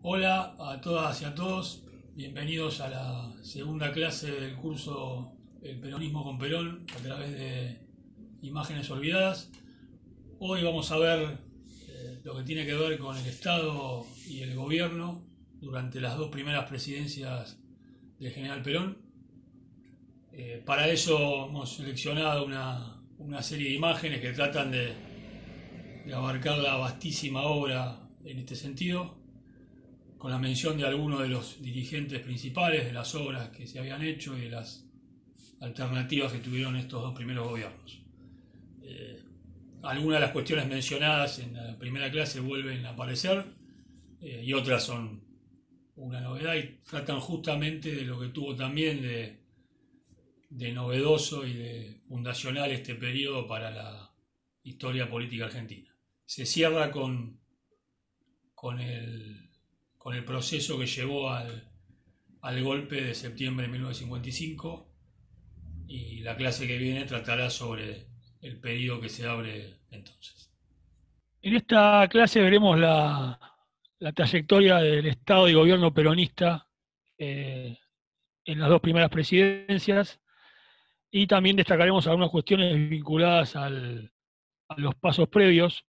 Hola a todas y a todos, bienvenidos a la segunda clase del curso El peronismo con Perón a través de Imágenes Olvidadas. Hoy vamos a ver lo que tiene que ver con el Estado y el gobierno durante las dos primeras presidencias del general Perón. Para eso hemos seleccionado una serie de imágenes que tratan de abarcar la vastísima obra en este sentido, con la mención de algunos de los dirigentes principales, de las obras que se habían hecho y de las alternativas que tuvieron estos dos primeros gobiernos. Algunas de las cuestiones mencionadas en la primera clase vuelven a aparecer y otras son una novedad y tratan justamente de lo que tuvo también de novedoso y de fundacional este periodo para la historia política argentina. Se cierra con el, con el proceso que llevó al golpe de septiembre de 1955 y la clase que viene tratará sobre el periodo que se abre entonces. En esta clase veremos la trayectoria del Estado y gobierno peronista eh, en las dos primeras presidencias y también destacaremos algunas cuestiones vinculadas a los pasos previos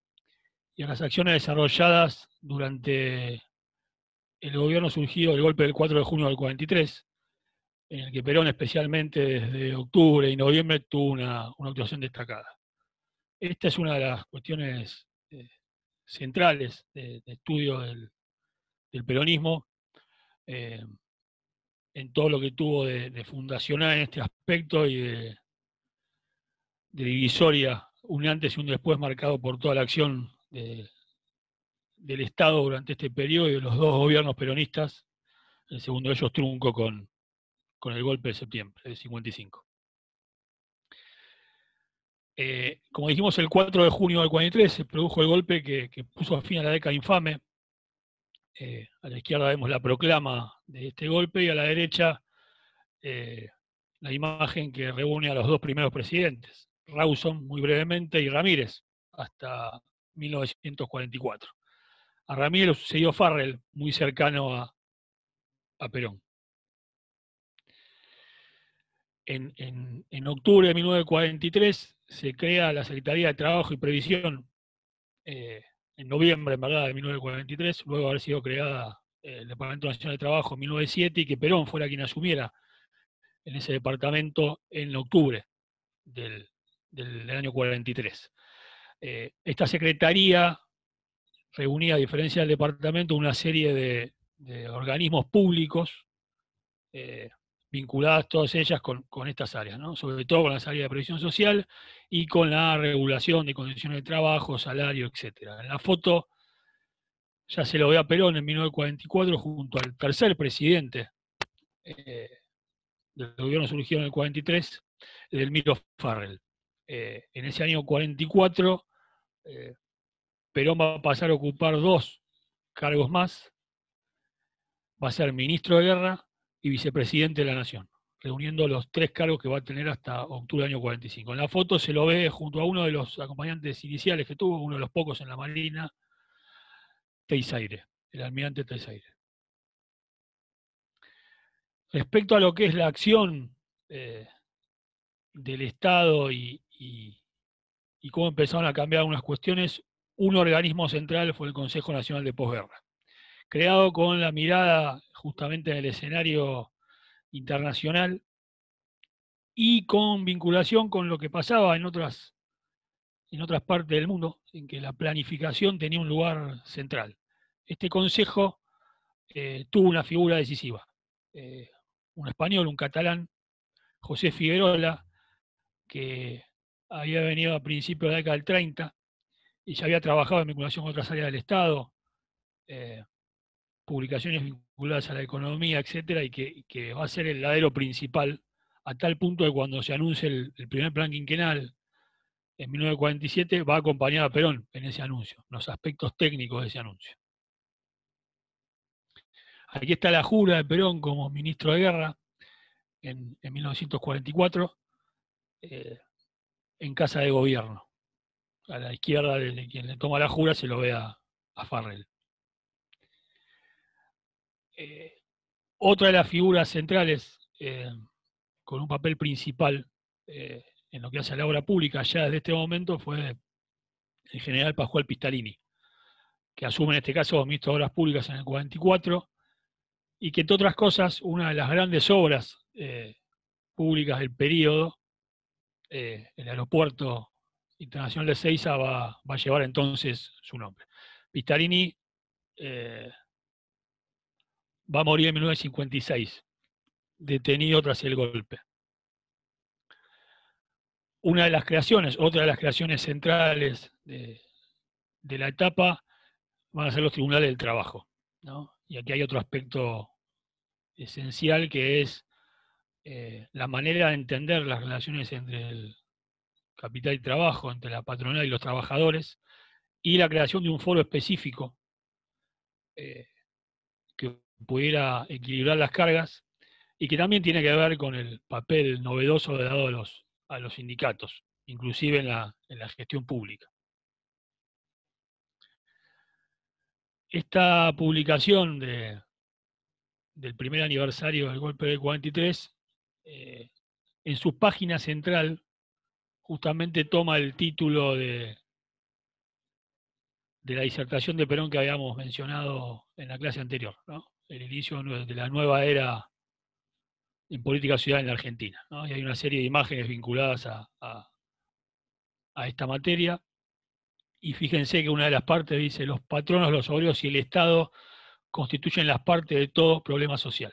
y a las acciones desarrolladas durante el gobierno surgido del golpe del 4 de junio del 43, en el que Perón especialmente desde octubre y noviembre tuvo una actuación destacada. Esta es una de las cuestiones centrales de estudio del peronismo, eh, en todo lo que tuvo de fundacional en este aspecto y de divisoria, un antes y un después marcado por toda la acción del Estado durante este periodo y de los dos gobiernos peronistas, el segundo de ellos trunco con el golpe de septiembre del 55. Como dijimos, el 4 de junio del 43 se produjo el golpe que puso fin a la década infame. A la izquierda vemos la proclama de este golpe y a la derecha eh, la imagen que reúne a los dos primeros presidentes, Rawson muy brevemente y Ramírez, hasta 1944. A Ramírez lo sucedió Farrell, muy cercano a Perón. En octubre de 1943 se crea la Secretaría de Trabajo y Previsión, en noviembre, en verdad, de 1943, luego de haber sido creada el Departamento Nacional de Trabajo en 1907 y que Perón fuera quien asumiera en ese departamento en octubre del, del año 43. Esta secretaría reunía, a diferencia del departamento, una serie de organismos públicos eh, vinculadas todas ellas con estas áreas, ¿no? Sobre todo con las áreas de previsión social y con la regulación de condiciones de trabajo, salario, etc. En la foto ya se lo ve a Perón en 1944 junto al tercer presidente eh, del gobierno surgido en el 43, Edelmiro Farrell. En ese año 44, Perón va a pasar a ocupar dos cargos más, va a ser ministro de Guerra y vicepresidente de la Nación, reuniendo los tres cargos que va a tener hasta octubre del año 45. En la foto se lo ve junto a uno de los acompañantes iniciales que tuvo, uno de los pocos en la Marina, Teisaire, el almirante Teisaire. Respecto a lo que es la acción del Estado y cómo empezaron a cambiar algunas cuestiones, un organismo central fue el Consejo Nacional de Posguerra, creado con la mirada justamente en el escenario internacional y con vinculación con lo que pasaba en otras partes del mundo, en que la planificación tenía un lugar central. Este consejo tuvo una figura decisiva, eh, un español, un catalán, José Figuerola, que había venido a principios de la década del 30 y ya había trabajado en vinculación con otras áreas del Estado, eh, publicaciones vinculadas a la economía, etcétera, y que va a ser el ladero principal, a tal punto que cuando se anuncie el primer plan quinquenal en 1947, va a acompañar a Perón en ese anuncio, los aspectos técnicos de ese anuncio. Aquí está la jura de Perón como ministro de Guerra en 1944, eh, en Casa de Gobierno. A la izquierda de quien le toma la jura se lo ve a Farrell. Otra de las figuras centrales con un papel principal en lo que hace a la obra pública ya desde este momento fue el general Pascual Pistalini, que asume en este caso ministro de Obras Públicas en el 44, y que entre otras cosas, una de las grandes obras públicas del periodo, el aeropuerto internacional de Ezeiza, va a llevar entonces su nombre. Pistalini va a morir en 1956, detenido tras el golpe. Otra de las creaciones centrales de la etapa van a ser los tribunales del trabajo, ¿no? Y aquí hay otro aspecto esencial que es la manera de entender las relaciones entre el capital y trabajo, entre la patronal y los trabajadores, y la creación de un foro específico que pudiera equilibrar las cargas y que también tiene que ver con el papel novedoso dado a los sindicatos, inclusive en la gestión pública. Esta publicación del primer aniversario del golpe del 43, en su página central, justamente toma el título de la disertación de Perón que habíamos mencionado en la clase anterior, ¿no? El inicio de la nueva era en política ciudadana en la Argentina, ¿no? Y hay una serie de imágenes vinculadas a esta materia. Y fíjense que una de las partes dice: los patronos, los obreros y el Estado constituyen las partes de todo problema social.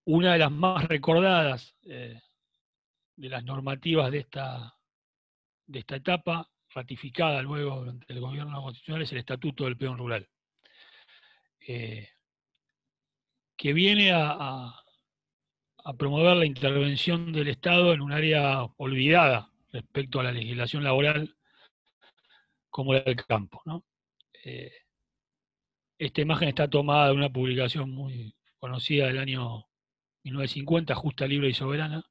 Una de las más recordadas de las normativas de esta etapa, ratificada luego durante el gobierno constitucional, es el Estatuto del Peón Rural, que viene a promover la intervención del Estado en un área olvidada respecto a la legislación laboral, como la del campo, ¿no? Esta imagen está tomada de una publicación muy conocida del año 1950, Justa, Libre y Soberana,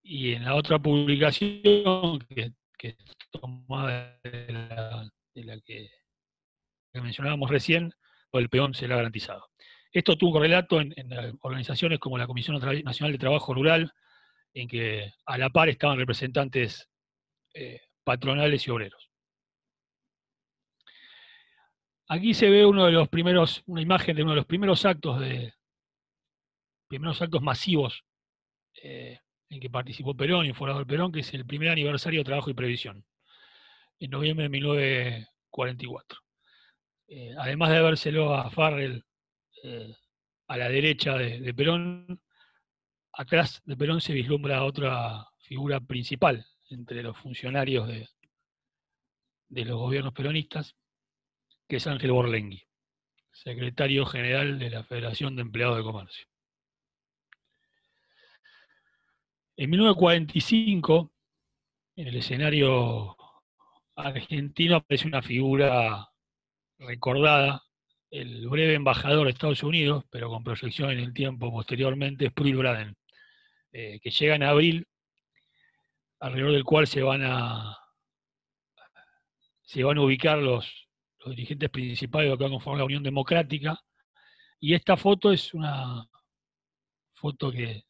y en la otra publicación, que es tomada de la que mencionábamos recién, el peón será garantizado. Esto tuvo un correlato en organizaciones como la Comisión Nacional de Trabajo Rural, en que a la par estaban representantes patronales y obreros. Aquí se ve una imagen de uno de los primeros actos masivos en que participó Perón, informador del Perón, que es el primer aniversario de Trabajo y Previsión, en noviembre de 1944. Además de habérselo a Farrell a la derecha de Perón, atrás de Perón se vislumbra otra figura principal entre los funcionarios de los gobiernos peronistas, que es Ángel Borlengui, secretario general de la Federación de Empleados de Comercio. En 1945, en el escenario argentino, aparece una figura recordada, el breve embajador de Estados Unidos, pero con proyección en el tiempo posteriormente, es Pruitt Braden, que llega en abril, alrededor del cual se van a ubicar los dirigentes principales de lo que va a conformar la Unión Democrática, y esta foto es una foto que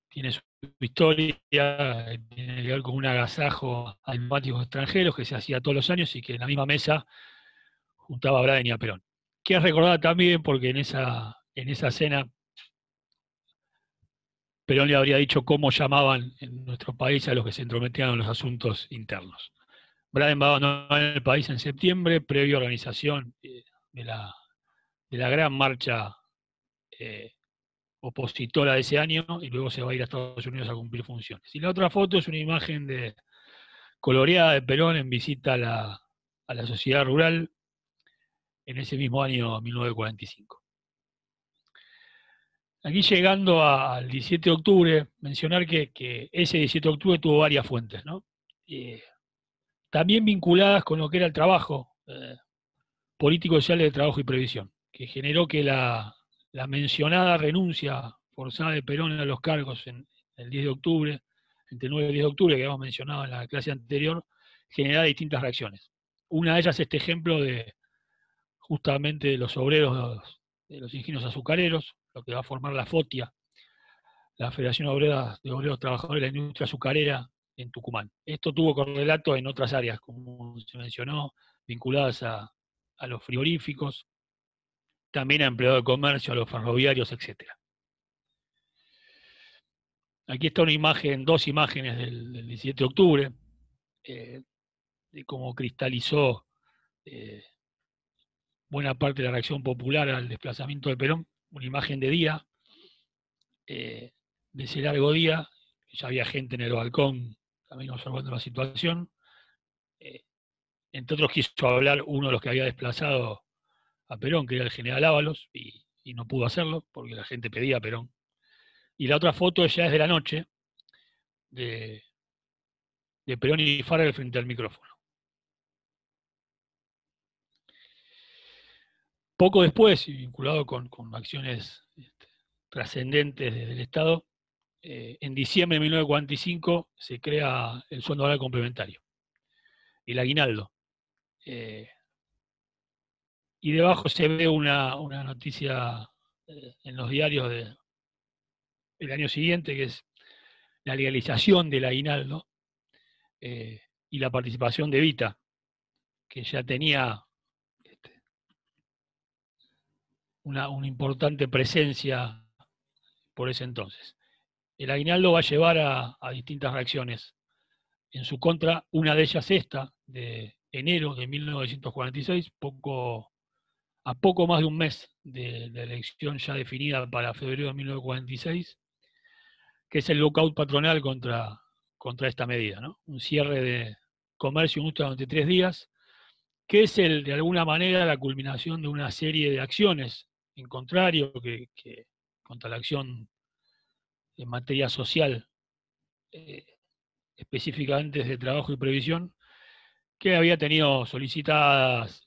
tiene su historia, tiene que ver con un agasajo a diplomáticos extranjeros que se hacía todos los años y que en la misma mesa juntaba a Braden y a Perón. Que es recordada también porque en esa cena Perón le habría dicho cómo llamaban en nuestro país a los que se entrometían en los asuntos internos. Braden va a abandonar el país en septiembre, previa organización de la gran marcha opositora de ese año, y luego se va a ir a Estados Unidos a cumplir funciones. Y la otra foto es una imagen coloreada de Perón en visita a la sociedad rural en ese mismo año 1945. Aquí llegando al 17 de octubre, mencionar que ese 17 de octubre tuvo varias fuentes, ¿no? También vinculadas con lo que era el trabajo político social de trabajo y previsión, que generó que la mencionada renuncia forzada de Perón a los cargos en el 10 de octubre, entre el 9 y el 10 de octubre, que habíamos mencionado en la clase anterior, generara distintas reacciones. Una de ellas, este ejemplo de justamente de los obreros de los ingenios azucareros, lo que va a formar la FOTIA, la Federación Obrera de Obreros Trabajadores de la Industria Azucarera en Tucumán. Esto tuvo correlato en otras áreas, como se mencionó, vinculadas a los frigoríficos, también a empleados de comercio, a los ferroviarios, etc. Aquí está una imagen, dos imágenes del 17 de octubre, de cómo cristalizó buena parte de la reacción popular al desplazamiento de Perón, una imagen de día, de ese largo día, ya había gente en el balcón también observando la situación. Entre otros quiso hablar uno de los que había desplazado a Perón, que era el general Ábalos, y no pudo hacerlo porque la gente pedía a Perón. Y la otra foto ya es de la noche, de Perón y Farrell frente al micrófono. Poco después, y vinculado con acciones trascendentes del Estado, en diciembre de 1945 se crea el sueldo oral complementario, el aguinaldo. Y debajo se ve una noticia en los diarios del año siguiente, que es la legalización del aguinaldo y la participación de Evita, que ya tenía una importante presencia por ese entonces. El aguinaldo va a llevar a distintas reacciones en su contra, una de ellas esta, de enero de 1946, a poco más de un mes de la elección ya definida para febrero de 1946, que es el lockout patronal contra esta medida, ¿no? Un cierre de comercio y industria durante 3 días, que es de alguna manera la culminación de una serie de acciones en contrario contra la acción en materia social, específicamente de trabajo y previsión, que había tenido solicitadas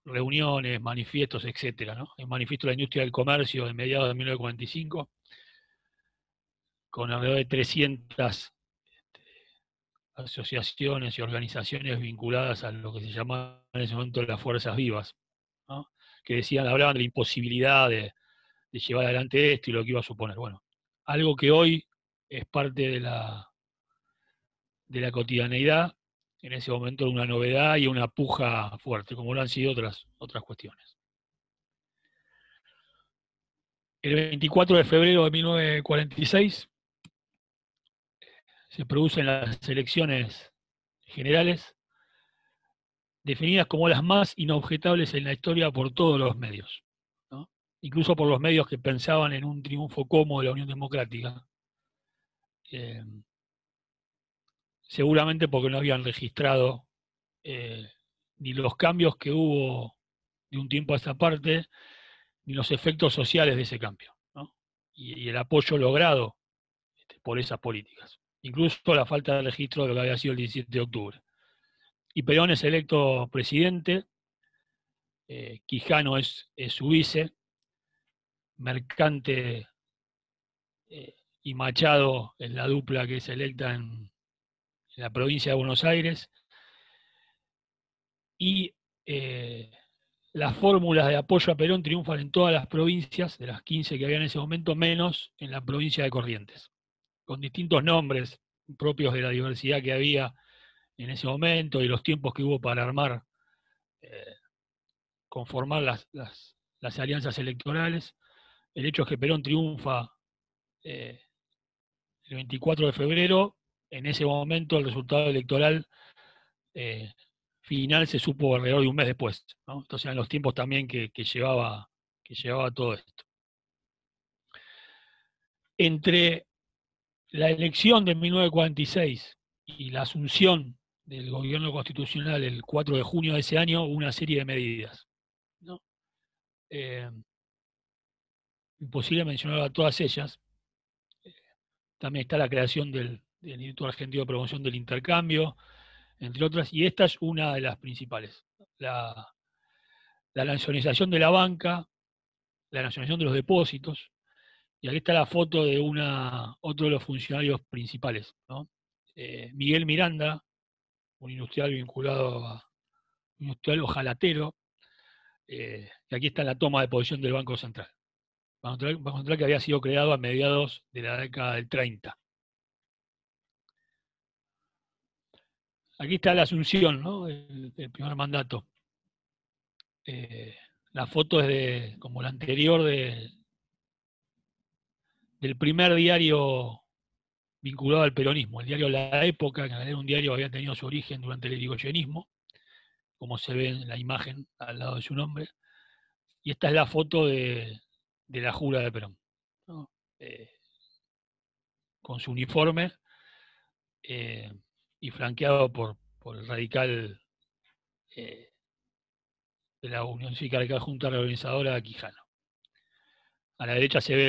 reuniones, manifiestos, etcétera, ¿no? El manifiesto de la industria del comercio de mediados de 1945, con alrededor de 300 asociaciones y organizaciones vinculadas a lo que se llamaban en ese momento las fuerzas vivas, ¿no? Que hablaban de la imposibilidad de llevar adelante esto y lo que iba a suponer. Bueno, algo que hoy es parte de la cotidianeidad, en ese momento una novedad y una puja fuerte, como lo han sido otras cuestiones. El 24 de febrero de 1946 se producen las elecciones generales, definidas como las más inobjetables en la historia por todos los medios, ¿no? Incluso por los medios que pensaban en un triunfo cómodo de la Unión Democrática, seguramente porque no habían registrado ni los cambios que hubo de un tiempo a esta parte, ni los efectos sociales de ese cambio, ¿no? Y el apoyo logrado por esas políticas. Incluso la falta de registro de lo que había sido el 17 de octubre. Y Perón es electo presidente, Quijano es su vice, Mercante y Machado es la dupla que es electa en la provincia de Buenos Aires, y las fórmulas de apoyo a Perón triunfan en todas las provincias, de las 15 que había en ese momento, menos en la provincia de Corrientes, con distintos nombres propios de la diversidad que había en ese momento y los tiempos que hubo para armar, conformar las alianzas electorales. El hecho es que Perón triunfa el 24 de febrero. En ese momento el resultado electoral final se supo alrededor de un mes después, ¿no? Entonces eran los tiempos también que llevaba todo esto. Entre la elección de 1946 y la asunción del gobierno constitucional el 4 de junio de ese año, hubo una serie de medidas, ¿no? Imposible mencionar a todas ellas. También está la creación del Instituto Argentino de Promoción del Intercambio, entre otras, y esta es una de las principales. La nacionalización de la banca, la nacionalización de los depósitos, y aquí está la foto de otro de los funcionarios principales, ¿no? Miguel Miranda, un industrial vinculado a un industrial ojalatero, y aquí está la toma de posición del Banco Central. Banco Central que había sido creado a mediados de la década del 30. Aquí está la asunción, ¿no? El primer mandato. La foto es como la anterior del primer diario vinculado al peronismo, el diario La Época, que era un diario que había tenido su origen durante el irigoyenismo, como se ve en la imagen al lado de su nombre. Y esta es la foto de la jura de Perón, ¿no? Con su uniforme y flanqueado por el radical de la Unión Cívica Radical Junta Reorganizadora Quijano. A la derecha se ve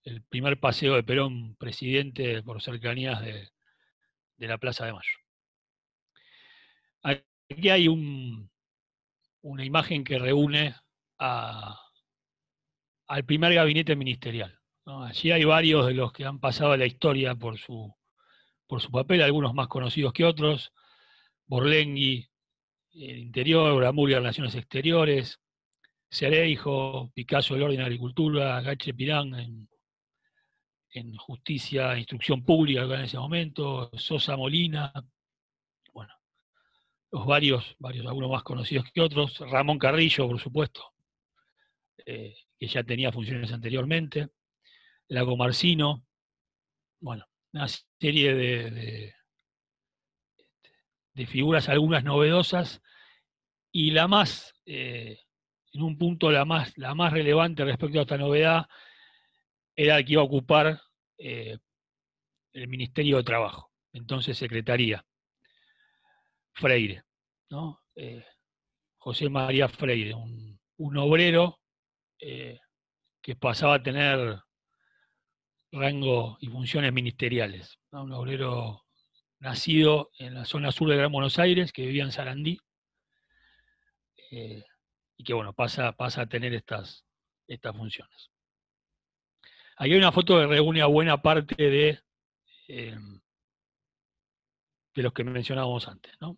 el primer paseo de Perón, presidente, por cercanías de la Plaza de Mayo. Aquí hay una imagen que reúne al primer gabinete ministerial, ¿no? Allí hay varios de los que han pasado a la historia por su papel, algunos más conocidos que otros: Borlengui, el Interior; Bramuglia, Relaciones Exteriores; Cereijo, Picasso, el Orden de Agricultura; Gache Pirán en Justicia, Instrucción Pública en ese momento; Sosa Molina, bueno, los varios, algunos más conocidos que otros; Ramón Carrillo, por supuesto, que ya tenía funciones anteriormente; Lago Marcino, bueno, una serie de figuras, algunas novedosas, y la más, en un punto la más relevante respecto a esta novedad, era el que iba a ocupar el Ministerio de Trabajo, entonces Secretaría, Freire, ¿no? José María Freire, un obrero que pasaba a tener rango y funciones ministeriales, ¿no? Un obrero nacido en la zona sur de Gran Buenos Aires, que vivía en Sarandí, y que bueno, pasa a tener estas funciones. Aquí hay una foto que reúne a buena parte de los que mencionábamos antes, ¿no?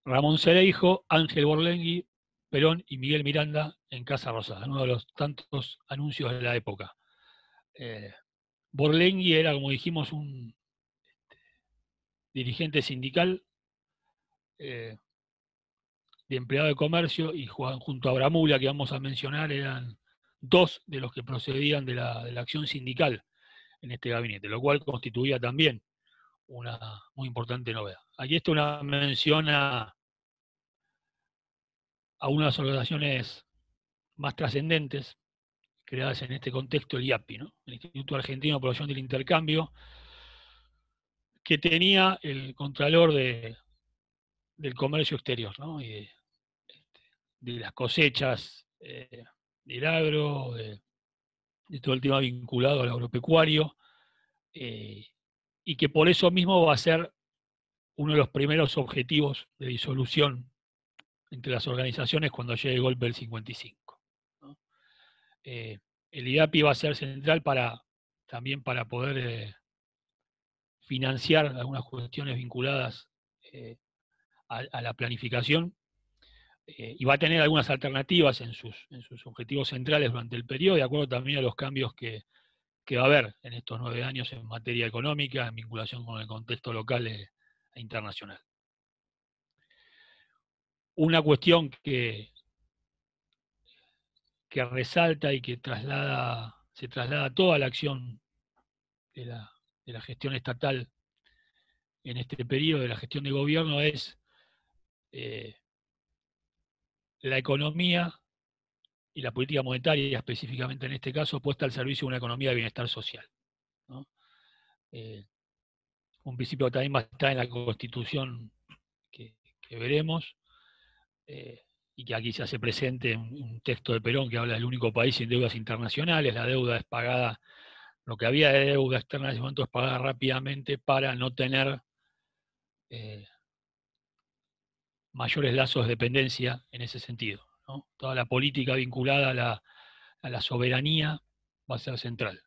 Ramón Cereijo, Ángel Borlengui, Perón y Miguel Miranda en Casa Rosada, uno de los tantos anuncios de la época. Borlengui era, como dijimos, un dirigente sindical de empleado de comercio, y junto a Bramuglia, que vamos a mencionar, eran dos de los que procedían de la acción sindical en este gabinete, lo cual constituía también una muy importante novedad. Aquí está una mención a una de las organizaciones más trascendentes creadas en este contexto, el IAPI, ¿no? El Instituto Argentino de Promoción del Intercambio, que tenía el contralor del comercio exterior, ¿no? Y de las cosechas del agro, de todo el tema vinculado al agropecuario, y que por eso mismo va a ser uno de los primeros objetivos de disolución entre las organizaciones cuando llegue el golpe del 55, ¿no? El IAPI va a ser central también para poder financiar algunas cuestiones vinculadas a la planificación, y va a tener algunas alternativas en sus objetivos centrales durante el periodo, de acuerdo también a los cambios que va a haber en estos 9 años en materia económica, en vinculación con el contexto local e internacional. Una cuestión que resalta y que se traslada a toda la acción de la gestión estatal en este periodo, de la gestión de gobierno, es la economía y la política monetaria, específicamente en este caso, puesta al servicio de una economía de bienestar social, ¿no? Un principio que también va a estar en la Constitución que veremos, y que aquí se hace presente un texto de Perón que habla del único país sin deudas internacionales. La deuda es pagada, lo que había de deuda externa en ese momento es pagada rápidamente para no tener mayores lazos de dependencia en ese sentido, ¿no? Toda la política vinculada a la soberanía va a ser central.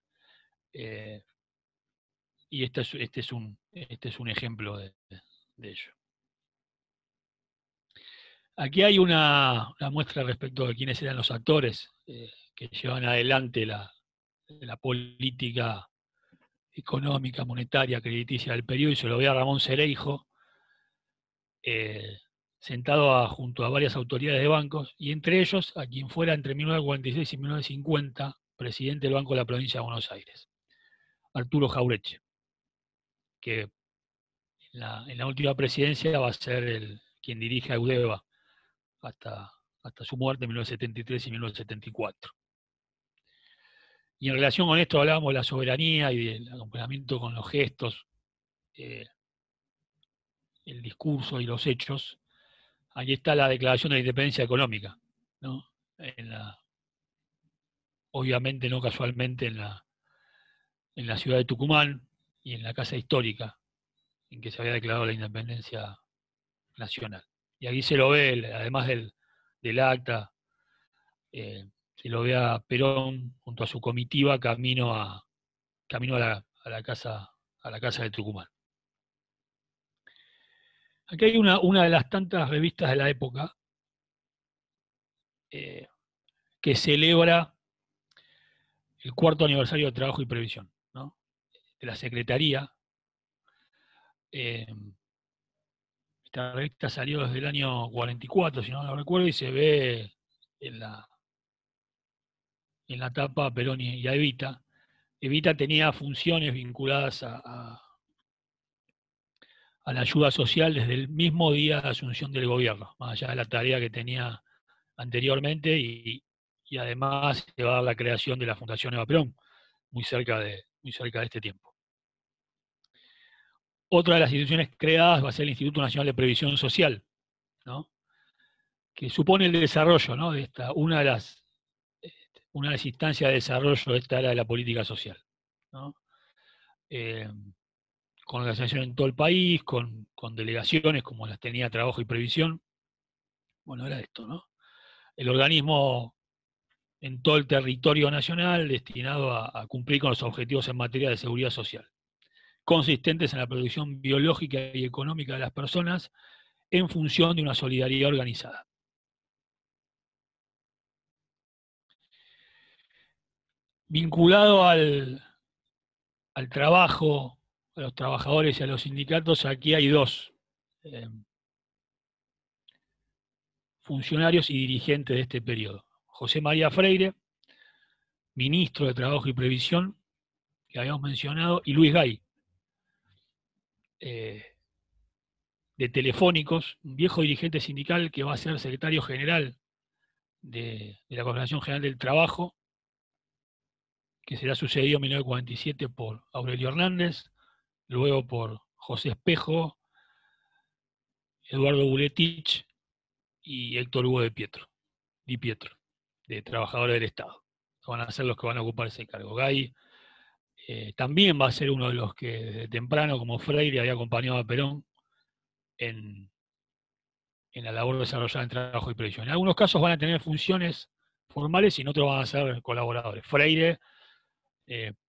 Y este es un ejemplo de ello. Aquí hay una muestra respecto de quiénes eran los actores que llevan adelante la política económica, monetaria, crediticia del periodo, y se lo ve a Ramón Cereijo, sentado junto a varias autoridades de bancos, y entre ellos a quien fuera entre 1946 y 1950 presidente del Banco de la Provincia de Buenos Aires, Arturo Jauretche, que en la última presidencia va a ser quien dirige a Eudeva hasta su muerte en 1973 y 1974. Y en relación con esto hablábamos de la soberanía y del acompañamiento con los gestos, el discurso y los hechos. Aquí está la Declaración de la Independencia Económica, ¿no? Obviamente, no casualmente, en la ciudad de Tucumán y en la Casa Histórica, en que se había declarado la independencia nacional. Y aquí se lo ve, además del acta, se lo ve a Perón junto a su comitiva camino a la casa de Tucumán. Aquí hay una de las tantas revistas de la época que celebra el 4º aniversario de Trabajo y Previsión, ¿no? De la Secretaría. Esta revista salió desde el año 44, si no lo recuerdo, y se ve en la tapa a Perón y a Evita. Evita tenía funciones vinculadas a la ayuda social desde el mismo día de asunción del gobierno, más allá de la tarea que tenía anteriormente, y además se va a dar la creación de la Fundación Eva Perón, muy cerca de este tiempo. Otra de las instituciones creadas va a ser el Instituto Nacional de Previsión Social, ¿no? Que supone el desarrollo, ¿no? de una de las instancias de desarrollo de esta área de la política social, ¿no? Con organización en todo el país, con delegaciones como las tenía Trabajo y Previsión. Bueno, era esto, ¿no? El organismo en todo el territorio nacional destinado a cumplir con los objetivos en materia de seguridad social, consistentes en la producción biológica y económica de las personas en función de una solidaridad organizada. Vinculado al trabajo, a los trabajadores y a los sindicatos, aquí hay dos funcionarios y dirigentes de este periodo. José María Freire, ministro de Trabajo y Previsión, que habíamos mencionado, y Luis Gay, de Telefónicos, un viejo dirigente sindical que va a ser secretario general de la Confederación General del Trabajo, que será sucedido en 1947 por Aurelio Hernández, luego por José Espejo, Eduardo Buletich y Héctor Hugo Di Pietro, de Trabajadores del Estado. Van a ser los que van a ocupar ese cargo. Gay también va a ser uno de los que desde temprano, como Freire, había acompañado a Perón en la labor desarrollada en Trabajo y Previsión. En algunos casos van a tener funciones formales y en otros van a ser colaboradores. Freire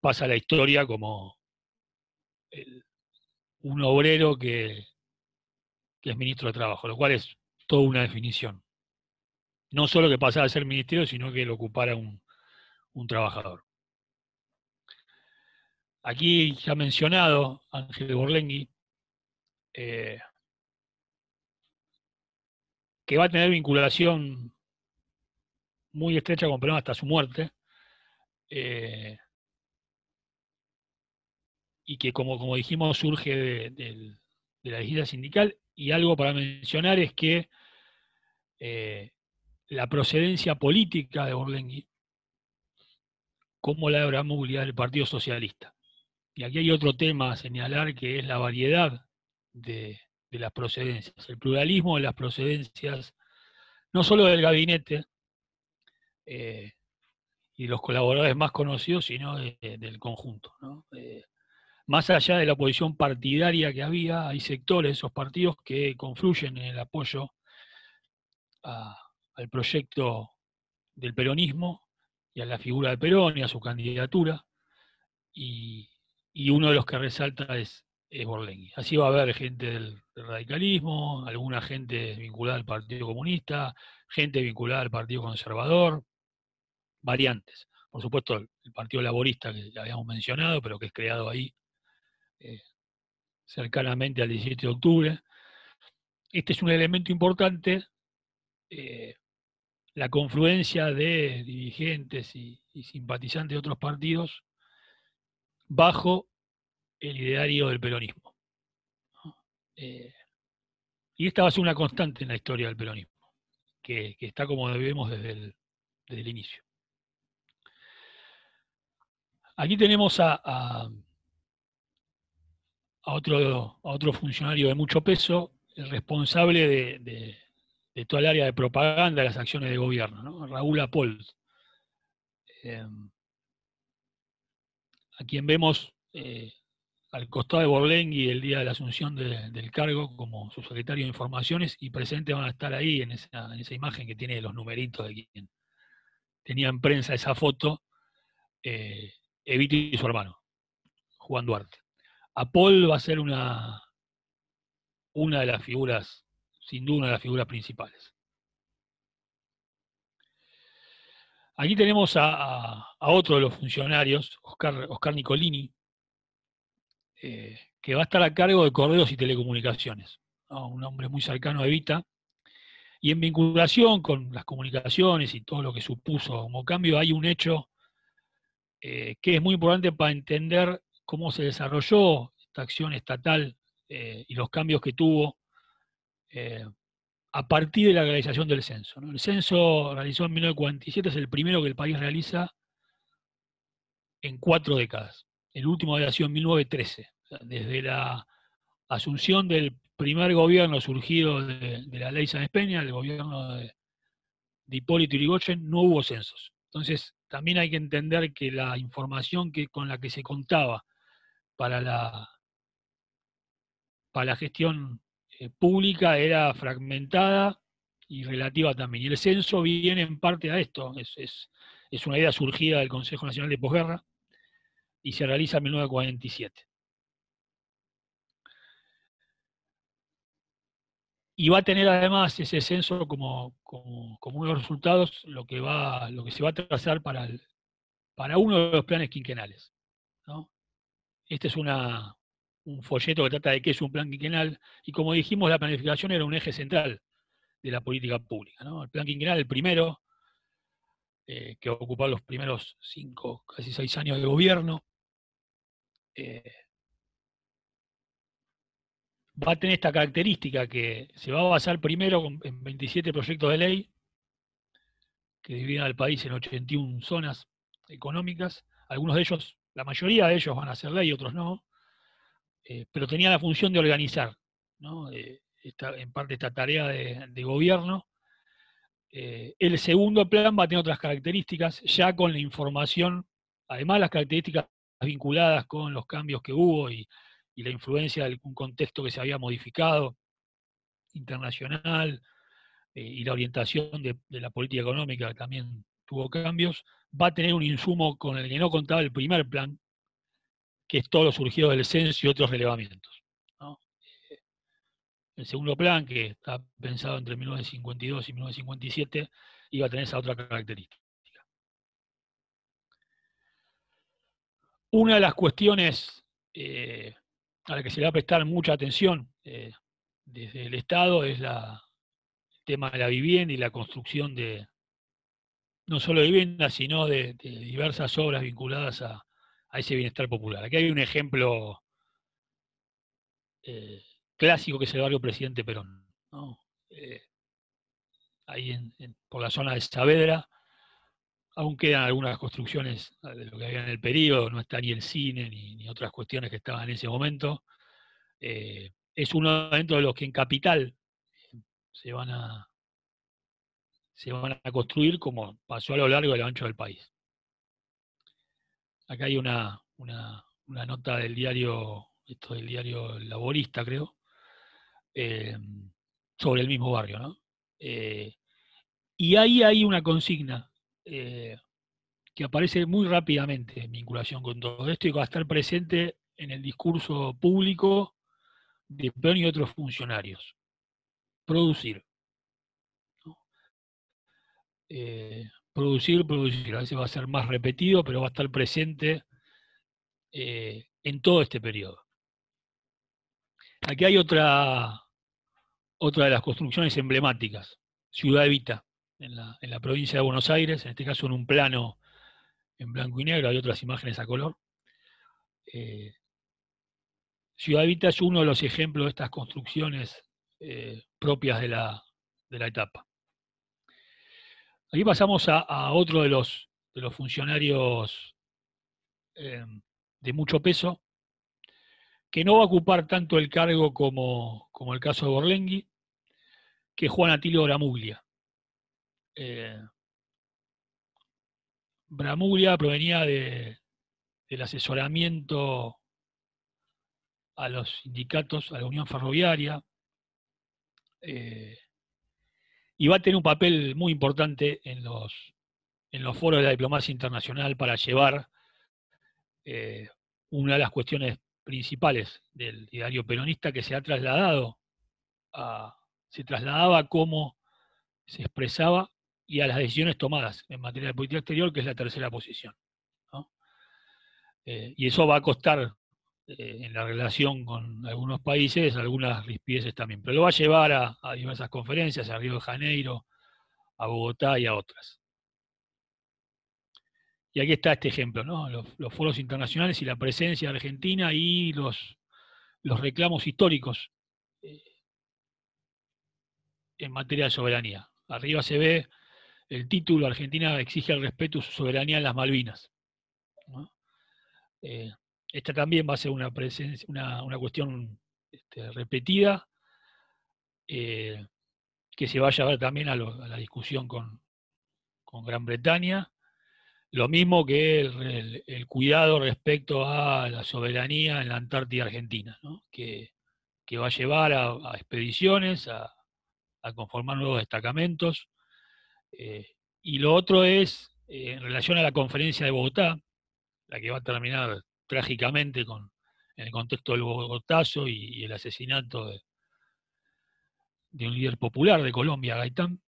pasa a la historia como un obrero que es ministro de Trabajo, lo cual es toda una definición. No solo que pasara a ser ministerio, sino que lo ocupara un trabajador. Aquí ya mencionado Ángel Borlengui, que va a tener vinculación muy estrecha con Perón hasta su muerte, y que como dijimos surge de la legislación sindical. Y algo para mencionar es que la procedencia política de Borlengui, como la de la movilidad del Partido Socialista. Y aquí hay otro tema a señalar, que es la variedad de las procedencias, el pluralismo de las procedencias, no solo del gabinete y los colaboradores más conocidos, sino del conjunto, ¿no? Más allá de la oposición partidaria que había, hay sectores de esos partidos que confluyen en el apoyo al proyecto del peronismo y a la figura de Perón y a su candidatura, y uno de los que resalta es es Borlenghi. Así va a haber gente del radicalismo, alguna gente vinculada al Partido Comunista, gente vinculada al Partido Conservador, variantes. Por supuesto, el Partido Laborista, que ya habíamos mencionado, pero que es creado ahí eh, cercanamente al 17 de octubre. Este es un elemento importante, la confluencia de dirigentes y simpatizantes de otros partidos bajo el ideario del peronismo. Eh, y esta va a ser una constante en la historia del peronismo, que está como vemos desde el inicio. Aquí tenemos a otro funcionario de mucho peso, el responsable de toda el área de propaganda de las acciones de gobierno, ¿no? Raúl Apold, a quien vemos al costado de Borlenghi el día de la asunción del cargo como subsecretario de Informaciones, y presentes van a estar ahí en esa imagen que tiene los numeritos de quien tenía en prensa esa foto, Evito y su hermano, Juan Duarte. Apold va a ser una de las figuras, sin duda una de las figuras principales. Aquí tenemos a otro de los funcionarios, Oscar Nicolini, que va a estar a cargo de Correos y Telecomunicaciones, ¿no? Un hombre muy cercano a Evita, y en vinculación con las comunicaciones y todo lo que supuso como cambio, hay un hecho que es muy importante para entender cómo se desarrolló esta acción estatal y los cambios que tuvo a partir de la realización del censo, ¿no? El censo realizado en 1947 es el primero que el país realiza en 4 décadas. El último había sido en 1913. O sea, desde la asunción del primer gobierno surgido de la ley Sáenz Peña, el gobierno de Hipólito Yrigoyen, no hubo censos. Entonces, también hay que entender que la información con la que se contaba para la gestión pública era fragmentada y relativa también. Y el censo viene en parte a esto, es una idea surgida del Consejo Nacional de Posguerra y se realiza en 1947. Y va a tener además ese censo como uno de los resultados lo que se va a trazar para uno de los planes quinquenales, ¿no? Este es un folleto que trata de qué es un plan quinquenal, y como dijimos, la planificación era un eje central de la política pública, ¿no? El plan quinquenal, el primero, que ocupó los primeros 5, casi 6 años de gobierno, va a tener esta característica que se va a basar primero en 27 proyectos de ley que dividen al país en 81 zonas económicas. Algunos de ellos, la mayoría de ellos van a ser ley, otros no, pero tenía la función de organizar, ¿no? En parte esta tarea de gobierno. El segundo plan va a tener otras características, ya con la información, además las características vinculadas con los cambios que hubo y la influencia de un contexto que se había modificado, internacional, y la orientación de la política económica que también tuvo cambios, va a tener un insumo con el que no contaba el primer plan, que es todo lo surgido del censo y otros relevamientos, ¿no? El segundo plan, que está pensado entre 1952 y 1957, iba a tener esa otra característica. Una de las cuestiones a la que se le va a prestar mucha atención desde el Estado es el tema de la vivienda y la construcción no solo de viviendas, sino de diversas obras vinculadas a ese bienestar popular. Aquí hay un ejemplo clásico que es el barrio Presidente Perón, ¿no? Ahí por la zona de Saavedra, aún quedan algunas construcciones de lo que había en el periodo, no está ni el cine ni otras cuestiones que estaban en ese momento. Es uno dentro de los que en Capital se van a construir, como pasó a lo largo y a lo ancho del país. Acá hay una nota del diario Laborista, creo, sobre el mismo barrio, ¿no? Y ahí hay una consigna que aparece muy rápidamente en vinculación con todo esto y que va a estar presente en el discurso público de Perón y otros funcionarios. Producir. ¿No? Producir. A veces va a ser más repetido, pero va a estar presente en todo este periodo. Aquí hay otra de las construcciones emblemáticas, Ciudad Evita, en la provincia de Buenos Aires, en este caso en un plano en blanco y negro, hay otras imágenes a color. Ciudad Evita es uno de los ejemplos de estas construcciones propias de la etapa. Aquí pasamos a otro de los funcionarios de mucho peso, que no va a ocupar tanto el cargo como el caso de Borlenghi, que es Juan Atilio Bramuglia. Bramuglia provenía del asesoramiento a los sindicatos, a la Unión Ferroviaria, y va a tener un papel muy importante en los foros de la diplomacia internacional para llevar una de las cuestiones principales del diario peronista, que se trasladaba a cómo se expresaba y a las decisiones tomadas en materia de política exterior, que es la tercera posición, ¿no? Y eso va a costar en la relación con algunos países algunas rispideces también, pero lo va a llevar a diversas conferencias, a Río de Janeiro, a Bogotá y a otras. Y aquí está este ejemplo, ¿no? Los foros internacionales y la presencia de Argentina y los reclamos históricos en materia de soberanía. Arriba se ve el título: Argentina exige el respeto de su soberanía en las Malvinas, ¿no? Esta también va a ser una cuestión repetida, que se va a llevar también a la discusión con Gran Bretaña. Lo mismo que el cuidado respecto a la soberanía en la Antártida Argentina, ¿no? que va a llevar a expediciones, a conformar nuevos destacamentos. Y lo otro es, en relación a la conferencia de Bogotá, la que va a terminar trágicamente en el contexto del Bogotazo y el asesinato de un líder popular de Colombia, Gaitán.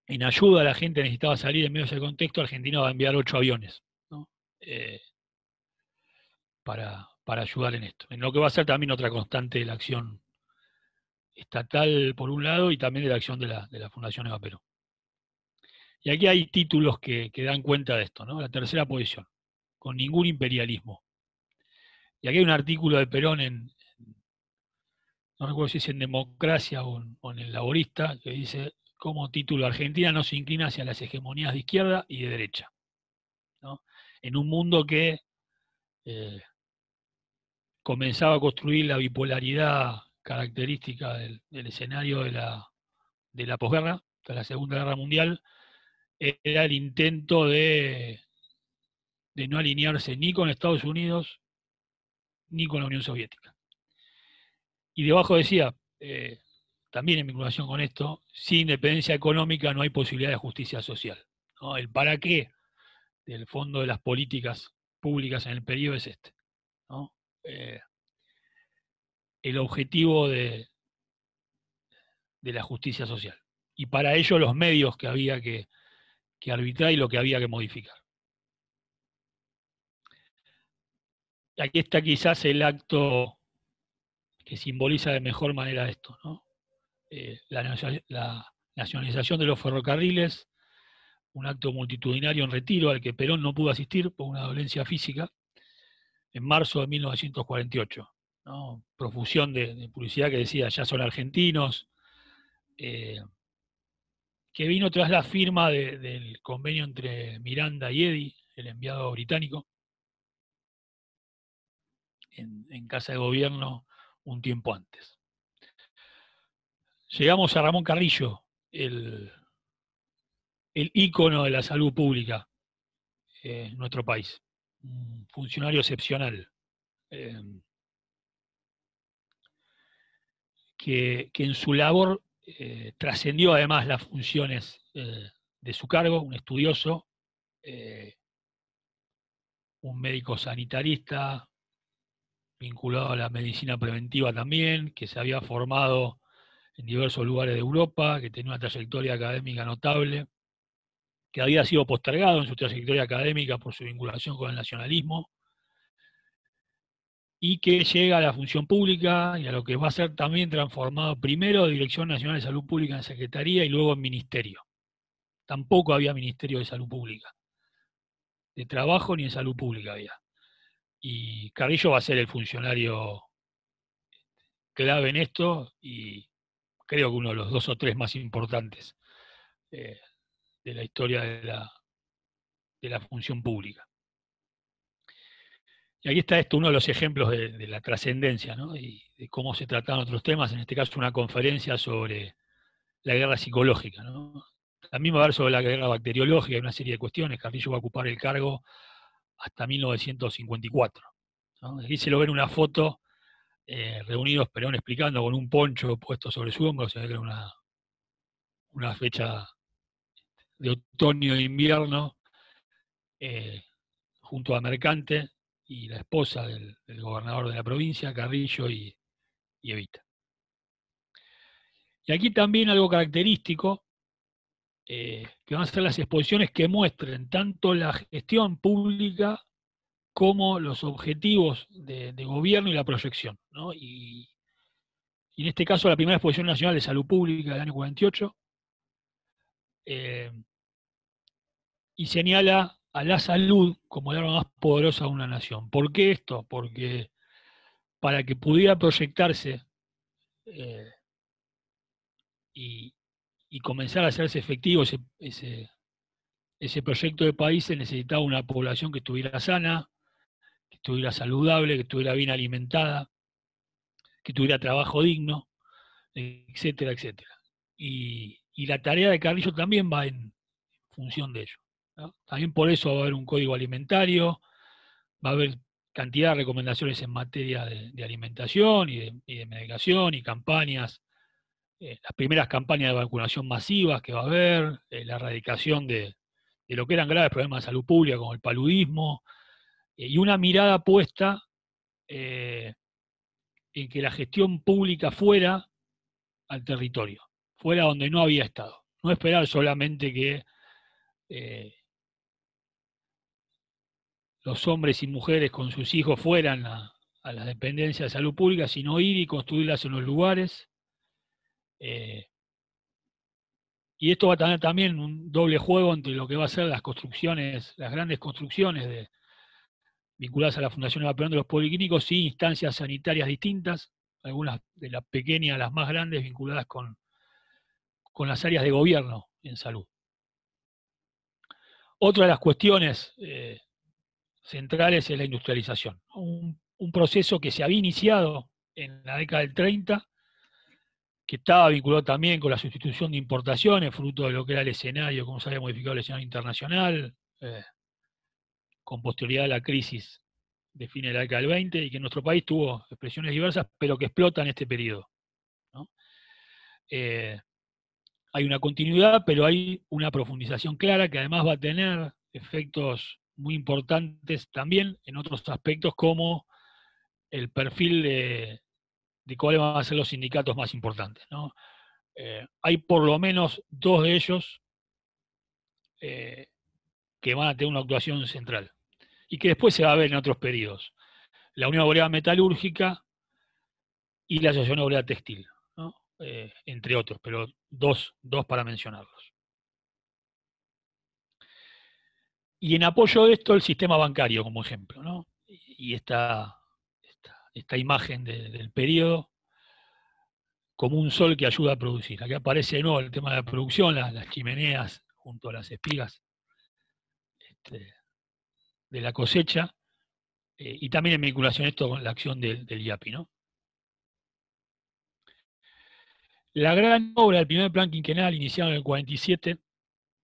En ayuda a la gente que necesitaba salir en medio de ese contexto, Argentina va a enviar 8 aviones, ¿no? para ayudar en esto. En lo que va a ser también otra constante de la acción estatal, por un lado, y también de la acción de la Fundación Eva Perón. Y aquí hay títulos que dan cuenta de esto, ¿no? La tercera posición, con ningún imperialismo. Y aquí hay un artículo de Perón no recuerdo si es en Democracia o en El Laborista, que dice, como título: Argentina no se inclina hacia las hegemonías de izquierda y de derecha, ¿no? En un mundo que comenzaba a construir la bipolaridad característica del escenario de la posguerra, de la Segunda Guerra Mundial, era el intento de no alinearse ni con Estados Unidos ni con la Unión Soviética. Y debajo decía, también en vinculación con esto, sin independencia económica no hay posibilidad de justicia social, ¿no? El para qué del fondo de las políticas públicas en el periodo es este, ¿no? El objetivo de la justicia social. Y para ello los medios que había que arbitrar y lo que había que modificar. Y aquí está quizás el acto que simboliza de mejor manera esto, ¿no? La nacionalización de los ferrocarriles, un acto multitudinario en Retiro al que Perón no pudo asistir por una dolencia física, en marzo de 1948, ¿no? Profusión de publicidad que decía, ya son argentinos, que vino tras la firma del convenio entre Miranda y Eddy, el enviado británico, en Casa de Gobierno un tiempo antes. Llegamos a Ramón Carrillo, el ícono de la salud pública en nuestro país, un funcionario excepcional, que en su labor trascendió además las funciones de su cargo, un estudioso, un médico sanitarista, vinculado a la medicina preventiva también, que se había formado en diversos lugares de Europa, que tenía una trayectoria académica notable, que había sido postergado en su trayectoria académica por su vinculación con el nacionalismo, y que llega a la función pública y a lo que va a ser también transformado primero de Dirección Nacional de Salud Pública en Secretaría y luego en Ministerio. Tampoco había Ministerio de Salud Pública, de Trabajo ni de Salud Pública había. Y Carrillo va a ser el funcionario clave en esto y creo que uno de los 2 o 3 más importantes de la historia de la función pública. Y aquí está esto, uno de los ejemplos de la trascendencia, ¿no? Y de cómo se trataban otros temas, en este caso una conferencia sobre la guerra psicológica, ¿no? También va a haber sobre la guerra bacteriológica y una serie de cuestiones. Carrillo va a ocupar el cargo hasta 1954. ¿No? Aquí se lo ve en una foto, reunidos Perón explicando con un poncho puesto sobre su hombro, se ve que era una fecha de otoño e invierno, junto a Mercante y la esposa del gobernador de la provincia, Carrillo y Evita. Y aquí también algo característico, que van a ser las exposiciones que muestren tanto la gestión pública como los objetivos de gobierno y la proyección, ¿no? Y en este caso la primera exposición nacional de salud pública del año 48, y señala a la salud como el arma más poderosa de una nación. ¿Por qué esto? Porque para que pudiera proyectarse eh, y, y comenzar a hacerse efectivo ese proyecto de país, se necesitaba una población que estuviera sana, que estuviera saludable, que estuviera bien alimentada, que tuviera trabajo digno, etcétera, etcétera. Y la tarea de Carrillo también va en función de ello, ¿no? También por eso va a haber un código alimentario, va a haber cantidad de recomendaciones en materia de alimentación y de medicación y campañas, las primeras campañas de vacunación masivas que va a haber, la erradicación de lo que eran graves problemas de salud pública como el paludismo, y una mirada puesta en que la gestión pública fuera al territorio, fuera donde no había estado. No esperar solamente que los hombres y mujeres con sus hijos fueran a las dependencias de salud pública, sino ir y construirlas en los lugares. Y esto va a tener también un doble juego entre lo que va a ser las construcciones, las grandes construcciones vinculadas a la Fundación Eva Perón de los policlínicos y instancias sanitarias distintas, algunas de las pequeñas a las más grandes vinculadas con las áreas de gobierno en salud. Otra de las cuestiones centrales es la industrialización. Un proceso que se había iniciado en la década del 30, que estaba vinculado también con la sustitución de importaciones, fruto de lo que era el escenario, cómo se había modificado el escenario internacional, con posterioridad a la crisis de fines de la década del 20, y que en nuestro país tuvo expresiones diversas, pero que explotan este periodo, ¿no? Hay una continuidad, pero hay una profundización clara que además va a tener efectos muy importantes también en otros aspectos, como el perfil de cuáles van a ser los sindicatos más importantes, ¿no? Hay por lo menos 2 de ellos que van a tener una actuación central y que después se va a ver en otros periodos. La Unión Obrera Metalúrgica y la Asociación Obrera Textil, ¿no? Entre otros, pero dos para mencionarlos. Y en apoyo de esto, el sistema bancario como ejemplo, ¿no? Y esta imagen del periodo como un sol que ayuda a producir. Aquí aparece de nuevo el tema de la producción, las chimeneas junto a las espigas de la cosecha, y también en vinculación esto con la acción del IAPI, ¿no? La gran obra del primer plan quinquenal, iniciado en el 47,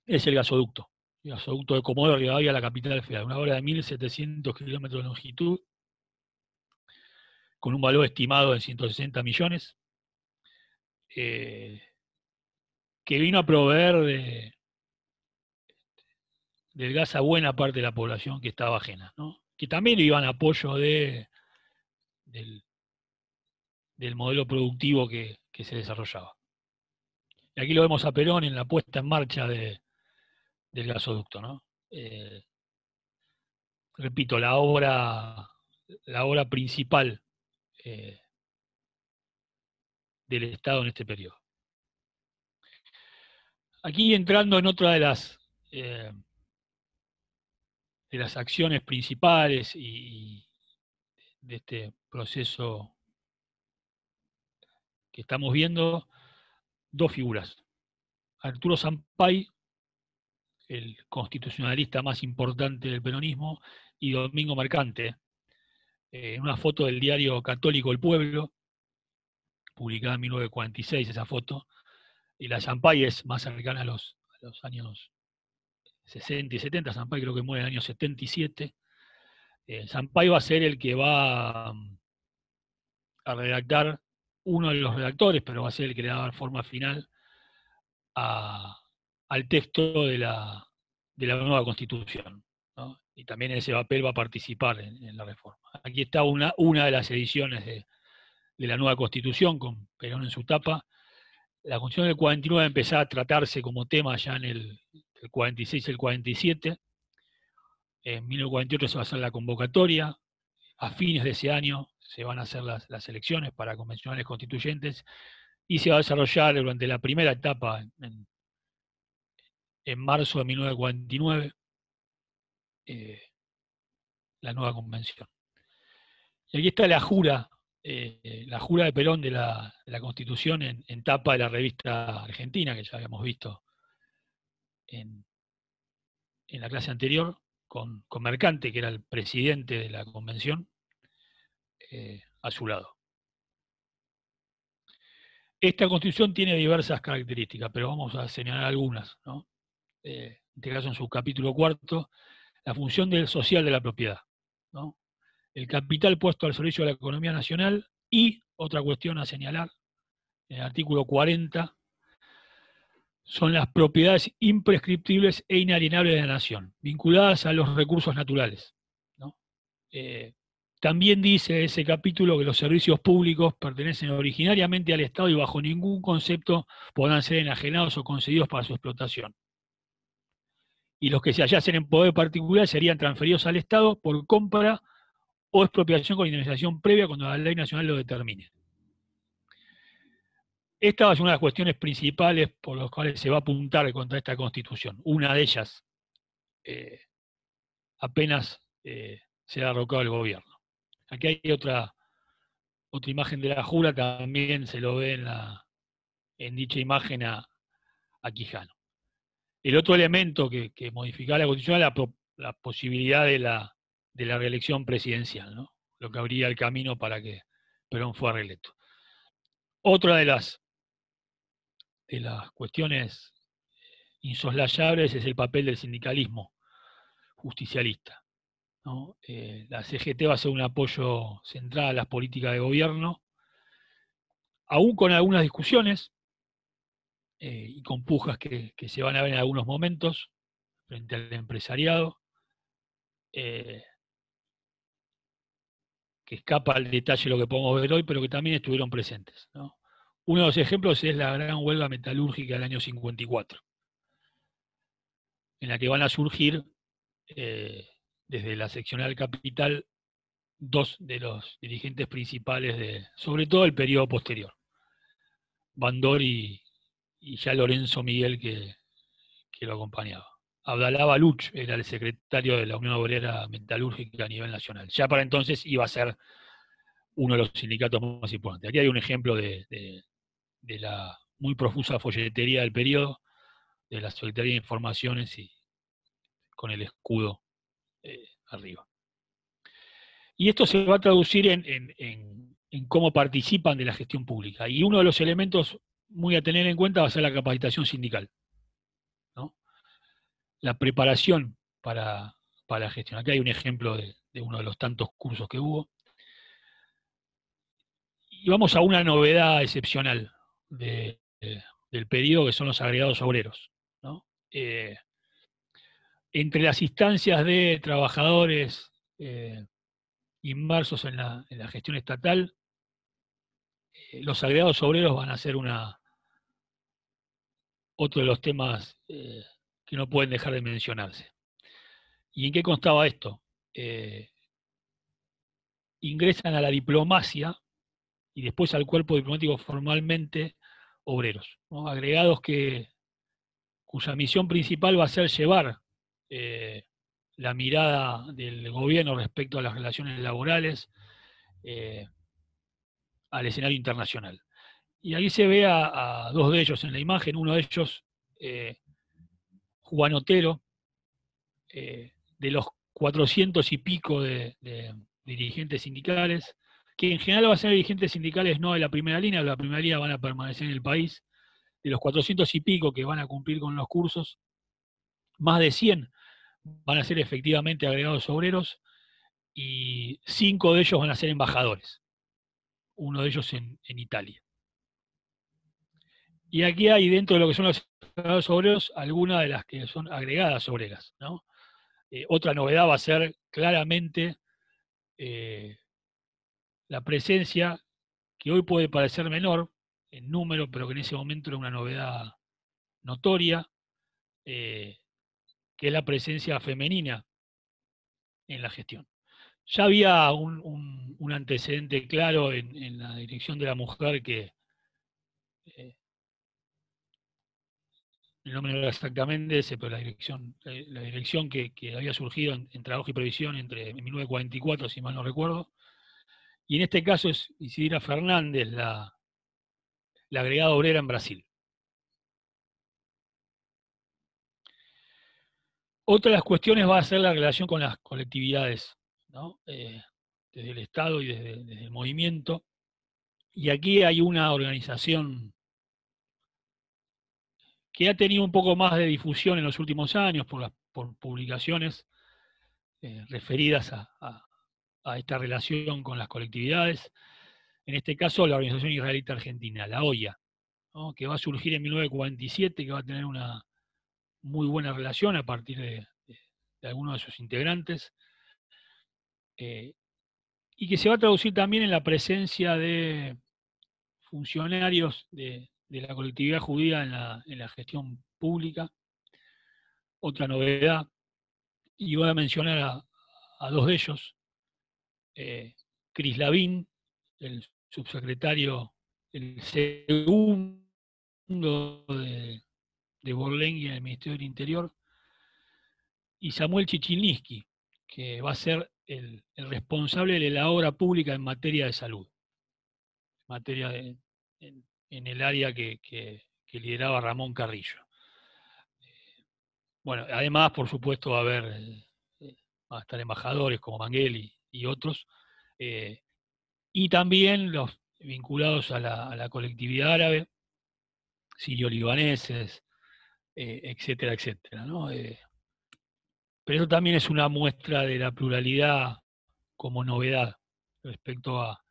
es el gasoducto de Comodoro Rivadavia a la capital federal, una obra de 1.700 kilómetros de longitud, con un valor estimado de 160 millones, que vino a proveer del gas a buena parte de la población que estaba ajena, ¿no? Que también iban a apoyo de del modelo productivo que se desarrollaba. Y aquí lo vemos a Perón en la puesta en marcha del gasoducto, ¿no? Repito, la obra principal del Estado en este periodo. Aquí entrando en otra de las acciones principales y de este proceso que estamos viendo, dos figuras. Arturo Sampay, el constitucionalista más importante del peronismo, y Domingo Mercante, en una foto del diario católico El Pueblo, publicada en 1946 esa foto, y la Sampay es más cercana a los años 60 y 70, Sampay creo que muere en el año 77. Sampay va a ser el que va a redactar, uno de los redactores, pero va a ser el que le va a dar forma final al texto de la nueva Constitución, ¿no? Y también en ese papel va a participar en la reforma. Aquí está una de las ediciones de la nueva Constitución, con Perón en su tapa. La Constitución del 49 empezó a tratarse como tema ya en el 46 y el 47. En 1948 se va a hacer la convocatoria. A fines de ese año se van a hacer las elecciones para convencionales constituyentes y se va a desarrollar durante la primera etapa en marzo de 1949 la nueva convención. Y aquí está la jura de Perón de la Constitución en tapa de la revista Argentina, que ya habíamos visto en la clase anterior, con Mercante, que era el presidente de la convención, a su lado. Esta Constitución tiene diversas características, pero vamos a señalar algunas, ¿no? En este caso, en su capítulo 4, la función social de la propiedad, ¿no? El capital puesto al servicio de la economía nacional y, otra cuestión a señalar, en el artículo 40, son las propiedades imprescriptibles e inalienables de la nación, vinculadas a los recursos naturales, ¿no? También dice ese capítulo que los servicios públicos pertenecen originariamente al Estado y bajo ningún concepto podrán ser enajenados o concedidos para su explotación. Y los que se hallasen en poder particular serían transferidos al Estado por compra o expropiación con indemnización previa cuando la ley nacional lo determine. Esta es una de las cuestiones principales por las cuales se va a apuntar contra esta Constitución. Una de ellas, apenas se ha derrocado el gobierno. Aquí hay otra imagen de la jura, también se lo ve en dicha imagen a Quijano. El otro elemento que modificaba la Constitución era la posibilidad de la reelección presidencial, ¿no? Lo que abría el camino para que Perón fuera reelecto. Otra de las cuestiones insoslayables es el papel del sindicalismo justicialista, ¿no? La CGT va a ser un apoyo central a las políticas de gobierno, aún con algunas discusiones y con pujas que se van a ver en algunos momentos frente al empresariado, que escapa al detalle de lo que podemos ver hoy, pero que también estuvieron presentes, ¿no? Uno de los ejemplos es la gran huelga metalúrgica del año 54, en la que van a surgir desde la seccional Capital dos de los dirigentes principales sobre todo el periodo posterior, Bandor y ya Lorenzo Miguel que lo acompañaba. Abdalá Baluch era el secretario de la Unión Obrera Metalúrgica a nivel nacional. Ya para entonces iba a ser uno de los sindicatos más importantes. Aquí hay un ejemplo de la muy profusa folletería del periodo, de la Secretaría de Informaciones y con el escudo arriba. Y esto se va a traducir en cómo participan de la gestión pública. Y uno de los elementos muy a tener en cuenta va a ser la capacitación sindical, ¿no? La preparación para la gestión. Aquí hay un ejemplo de uno de los tantos cursos que hubo. Y vamos a una novedad excepcional del periodo, que son los agregados obreros, ¿no? Entre las instancias de trabajadores inmersos en la gestión estatal, los agregados obreros van a ser otro de los temas que no pueden dejar de mencionarse. ¿Y en qué constaba esto? Ingresan a la diplomacia y después al cuerpo diplomático formalmente obreros, ¿no? Agregados cuya misión principal va a ser llevar la mirada del gobierno respecto a las relaciones laborales al escenario internacional. Y ahí se ve a dos de ellos en la imagen, uno de ellos, Juan Otero, de los 400 y pico de dirigentes sindicales, que en general van a ser dirigentes sindicales no de la primera línea van a permanecer en el país, de los 400 y pico que van a cumplir con los cursos, más de 100 van a ser efectivamente agregados obreros y 5 de ellos van a ser embajadores, uno de ellos en Italia. Y aquí hay dentro de lo que son los agregados obreros algunas de las que son agregadas obreras, ¿no? Otra novedad va a ser claramente la presencia, que hoy puede parecer menor en número, pero que en ese momento era una novedad notoria, que es la presencia femenina en la gestión. Ya había un antecedente claro en la dirección de la mujer que el nombre no era exactamente ese, pero la dirección que había surgido en Trabajo y Previsión en 1944, si mal no recuerdo. Y en este caso es Isidora Fernández, la agregada obrera en Brasil. Otra de las cuestiones va a ser la relación con las colectividades, ¿no? Desde el Estado y desde el movimiento. Y aquí hay una organización que ha tenido un poco más de difusión en los últimos años por publicaciones referidas a esta relación con las colectividades. En este caso, la Organización Israelita Argentina, la OIA, ¿no? Que va a surgir en 1947, que va a tener una muy buena relación a partir de algunos de sus integrantes, y que se va a traducir también en la presencia de funcionarios de la colectividad judía en la gestión pública. Otra novedad, y voy a mencionar a dos de ellos, Cris Lavín, el subsecretario, el segundo de Borlenghi en el Ministerio del Interior, y Samuel Chichilniski, que va a ser el responsable de la obra pública en materia de salud, en el área que lideraba Ramón Carrillo. Bueno, además, por supuesto, va a estar embajadores como Manguel y otros, y también los vinculados a la colectividad árabe, sirio-libaneses, etcétera, etcétera, ¿no? Pero eso también es una muestra de la pluralidad como novedad respecto a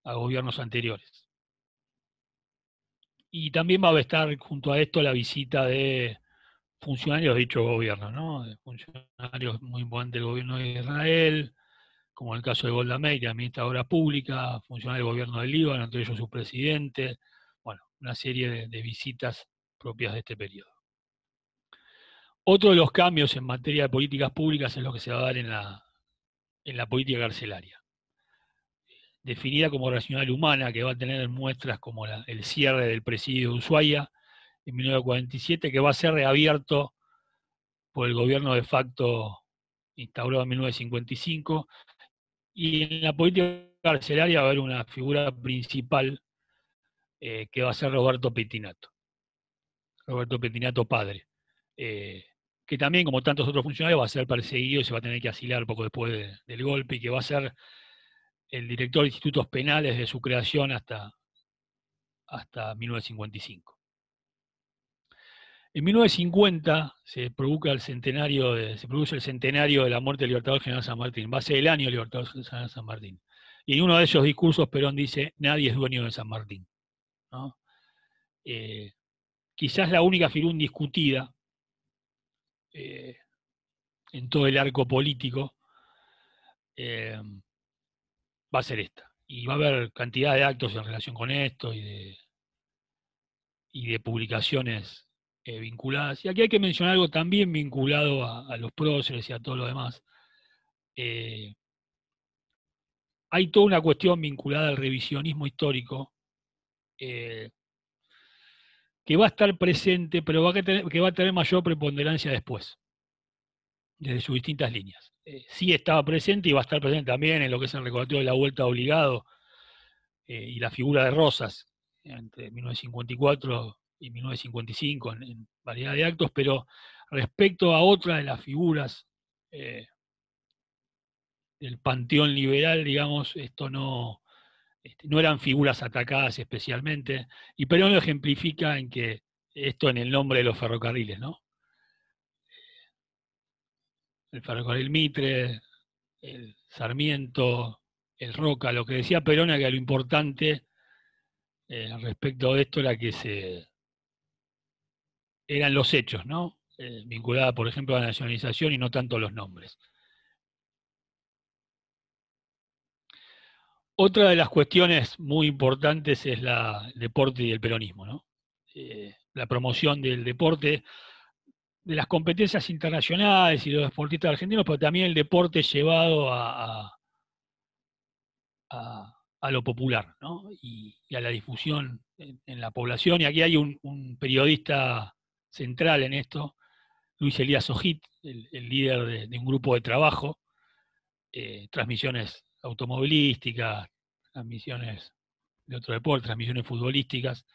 gobiernos anteriores. Y también va a estar junto a esto la visita de funcionarios de dicho gobierno, ¿no? De funcionarios muy importantes del gobierno de Israel, como en el caso de Golda Meir, la ministra de Obras Públicas, funcionarios del gobierno del Líbano, entre ellos su presidente, bueno, una serie de visitas propias de este periodo. Otro de los cambios en materia de políticas públicas es lo que se va a dar en la política carcelaria, definida como racional humana, que va a tener muestras como el cierre del presidio de Ushuaia en 1947, que va a ser reabierto por el gobierno de facto instaurado en 1955, y en la política carcelaria va a haber una figura principal que va a ser Roberto Pettinato padre, que también, como tantos otros funcionarios, va a ser perseguido y se va a tener que asilar poco después del golpe, y que va a ser el director de institutos penales de su creación hasta 1955. En 1950 se produce el centenario de la muerte del Libertador General San Martín. Va a ser el año del Libertador General San Martín. Y en uno de esos discursos Perón dice: nadie es dueño de San Martín, ¿no? Quizás la única figura indiscutida en todo el arco político, va a ser esta. Y va a haber cantidad de actos en relación con esto y de publicaciones vinculadas. Y aquí hay que mencionar algo también vinculado a los próceres y a todo lo demás. Hay toda una cuestión vinculada al revisionismo histórico que va a estar presente, pero que va a tener mayor preponderancia después, desde sus distintas líneas. Sí estaba presente y va a estar presente también en lo que es el recordatorio de la Vuelta Obligado y la figura de Rosas, entre 1954 y 1955, en variedad de actos, pero respecto a otra de las figuras del panteón liberal, digamos, esto no eran figuras atacadas especialmente, y Perón lo ejemplifica en que esto en el nombre de los ferrocarriles, ¿no? El ferrocarril Mitre, el Sarmiento, el Roca, lo que decía Perón era que lo importante respecto de esto era que eran los hechos, ¿no? Vinculada, por ejemplo, a la nacionalización y no tanto los nombres. Otra de las cuestiones muy importantes es el deporte y el peronismo, ¿no? La promoción del deporte, de las competencias internacionales y los deportistas argentinos, pero también el deporte llevado a lo popular, ¿no? Y a la difusión en la población. Y aquí hay un periodista central en esto, Luis Elías Ojit, el líder de un grupo de trabajo, transmisiones automovilísticas, transmisiones de otro deporte, transmisiones futbolísticas,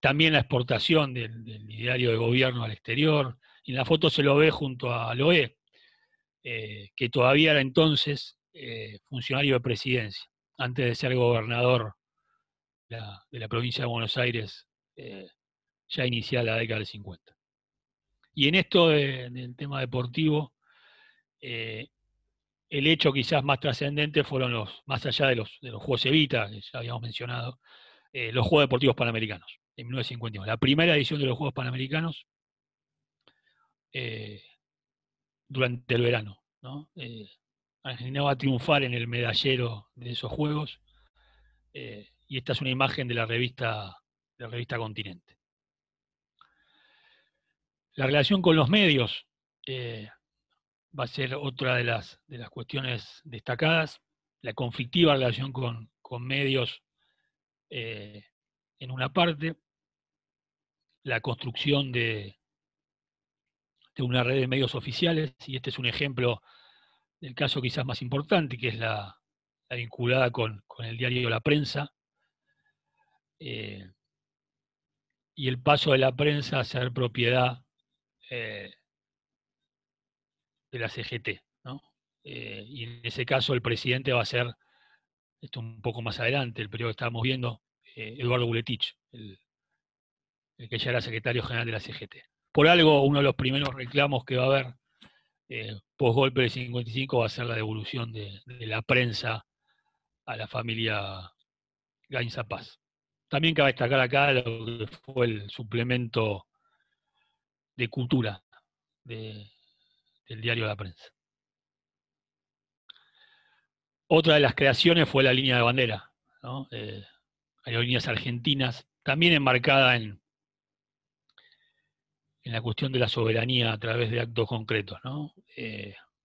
también la exportación del ideario de gobierno al exterior. Y en la foto se lo ve junto a Loé, que todavía era entonces funcionario de presidencia, antes de ser gobernador de la provincia de Buenos Aires, ya iniciada la década del 50. Y en esto del tema deportivo, el hecho quizás más trascendente fueron más allá de los Juegos Evita, que ya habíamos mencionado, los Juegos Deportivos Panamericanos, en 1951. La primera edición de los Juegos Panamericanos durante el verano, ¿no? Argentina va a triunfar en el medallero de esos Juegos, y esta es una imagen de la revista Continente. La relación con los medios va a ser otra de las cuestiones destacadas, la conflictiva relación con medios en una parte, la construcción de una red de medios oficiales, y este es un ejemplo del caso quizás más importante, que es la vinculada con el diario La Prensa, y el paso de la prensa a ser propiedad de la CGT, ¿no? Y en ese caso el presidente va a ser, esto un poco más adelante, el periodo que estábamos viendo, Eduardo Buletich, el que ya era secretario general de la CGT. Por algo, uno de los primeros reclamos que va a haber post-golpe del 55 va a ser la devolución de la prensa a la familia Gainza Paz. También cabe destacar acá lo que fue el suplemento de cultura del diario La Prensa. Otra de las creaciones fue la línea de bandera, ¿no? Aerolíneas Argentinas, también enmarcada en la cuestión de la soberanía a través de actos concretos, ¿no?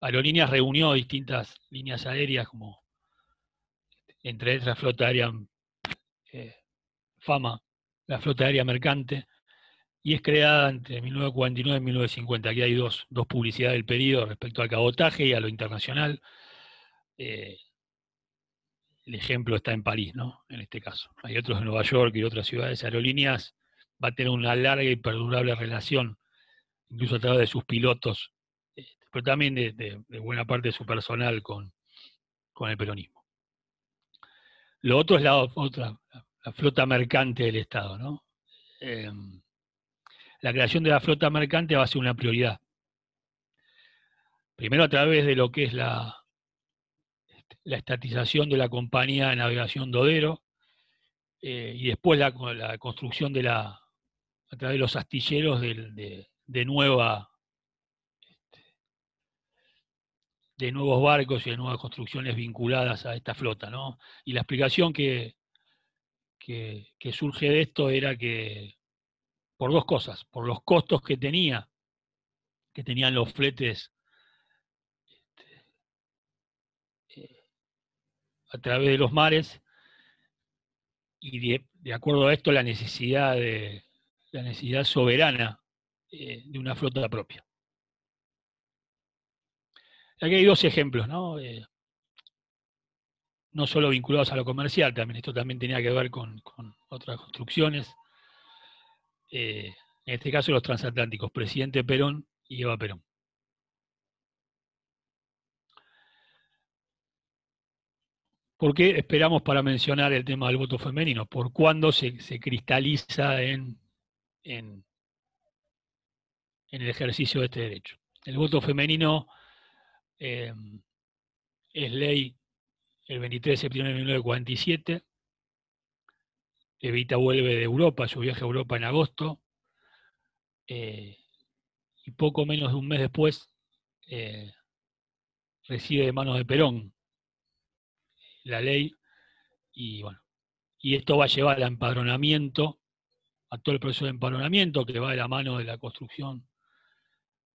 Aerolíneas reunió distintas líneas aéreas, como entre ellas la flota aérea Fama, la flota aérea mercante, y es creada entre 1949 y 1950. Aquí hay dos publicidades del periodo respecto al cabotaje y a lo internacional. El ejemplo está en París, ¿no? En este caso. Hay otros en Nueva York y otras ciudades. Aerolíneas va a tener una larga y perdurable relación, incluso a través de sus pilotos, pero también de buena parte de su personal con el peronismo. Lo otro es la flota mercante del Estado, ¿no? La creación de la flota mercante va a ser una prioridad. Primero a través de lo que es la estatización de la compañía de navegación Dodero, y después la construcción a través de los astilleros de nueva de nuevos barcos y de nuevas construcciones vinculadas a esta flota, ¿no? Y la explicación que surge de esto era que, por dos cosas, por los costos que tenían los fletes a través de los mares, y de acuerdo a esto la necesidad soberana de una flota propia. Aquí hay dos ejemplos, ¿no? No solo vinculados a lo comercial, también esto también tenía que ver con otras construcciones. En este caso los transatlánticos, presidente Perón y Eva Perón. ¿Por qué esperamos para mencionar el tema del voto femenino? ¿Por cuándo se cristaliza en el ejercicio de este derecho? El voto femenino es ley el 23 de septiembre de 1947. Evita vuelve de Europa, su viaje a Europa en agosto, y poco menos de un mes después recibe de manos de Perón la ley, y bueno, y esto va a llevar al empadronamiento, a todo el proceso de empadronamiento que va de la mano de la construcción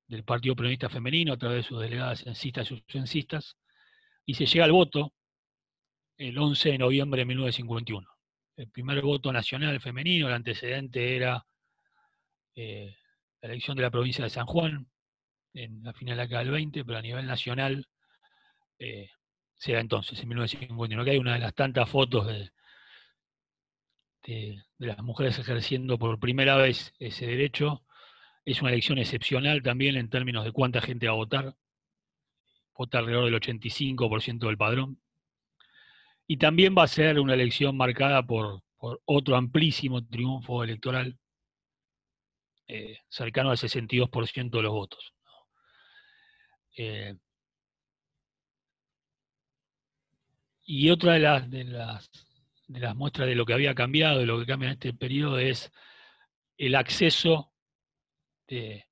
del Partido Peronista Femenino a través de sus delegadas censistas y sus censistas, y se llega al voto el 11 de noviembre de 1951. El primer voto nacional femenino, el antecedente era la elección de la provincia de San Juan, en la final de la década del 20, pero a nivel nacional se da entonces, en 1951, que hay una de las tantas fotos de las mujeres ejerciendo por primera vez ese derecho. Es una elección excepcional también en términos de cuánta gente va a votar. Vota alrededor del 85% del padrón. Y también va a ser una elección marcada por otro amplísimo triunfo electoral, cercano al 62% de los votos. Y otra de las muestras de lo que había cambiado, de lo que cambia en este periodo, es el acceso de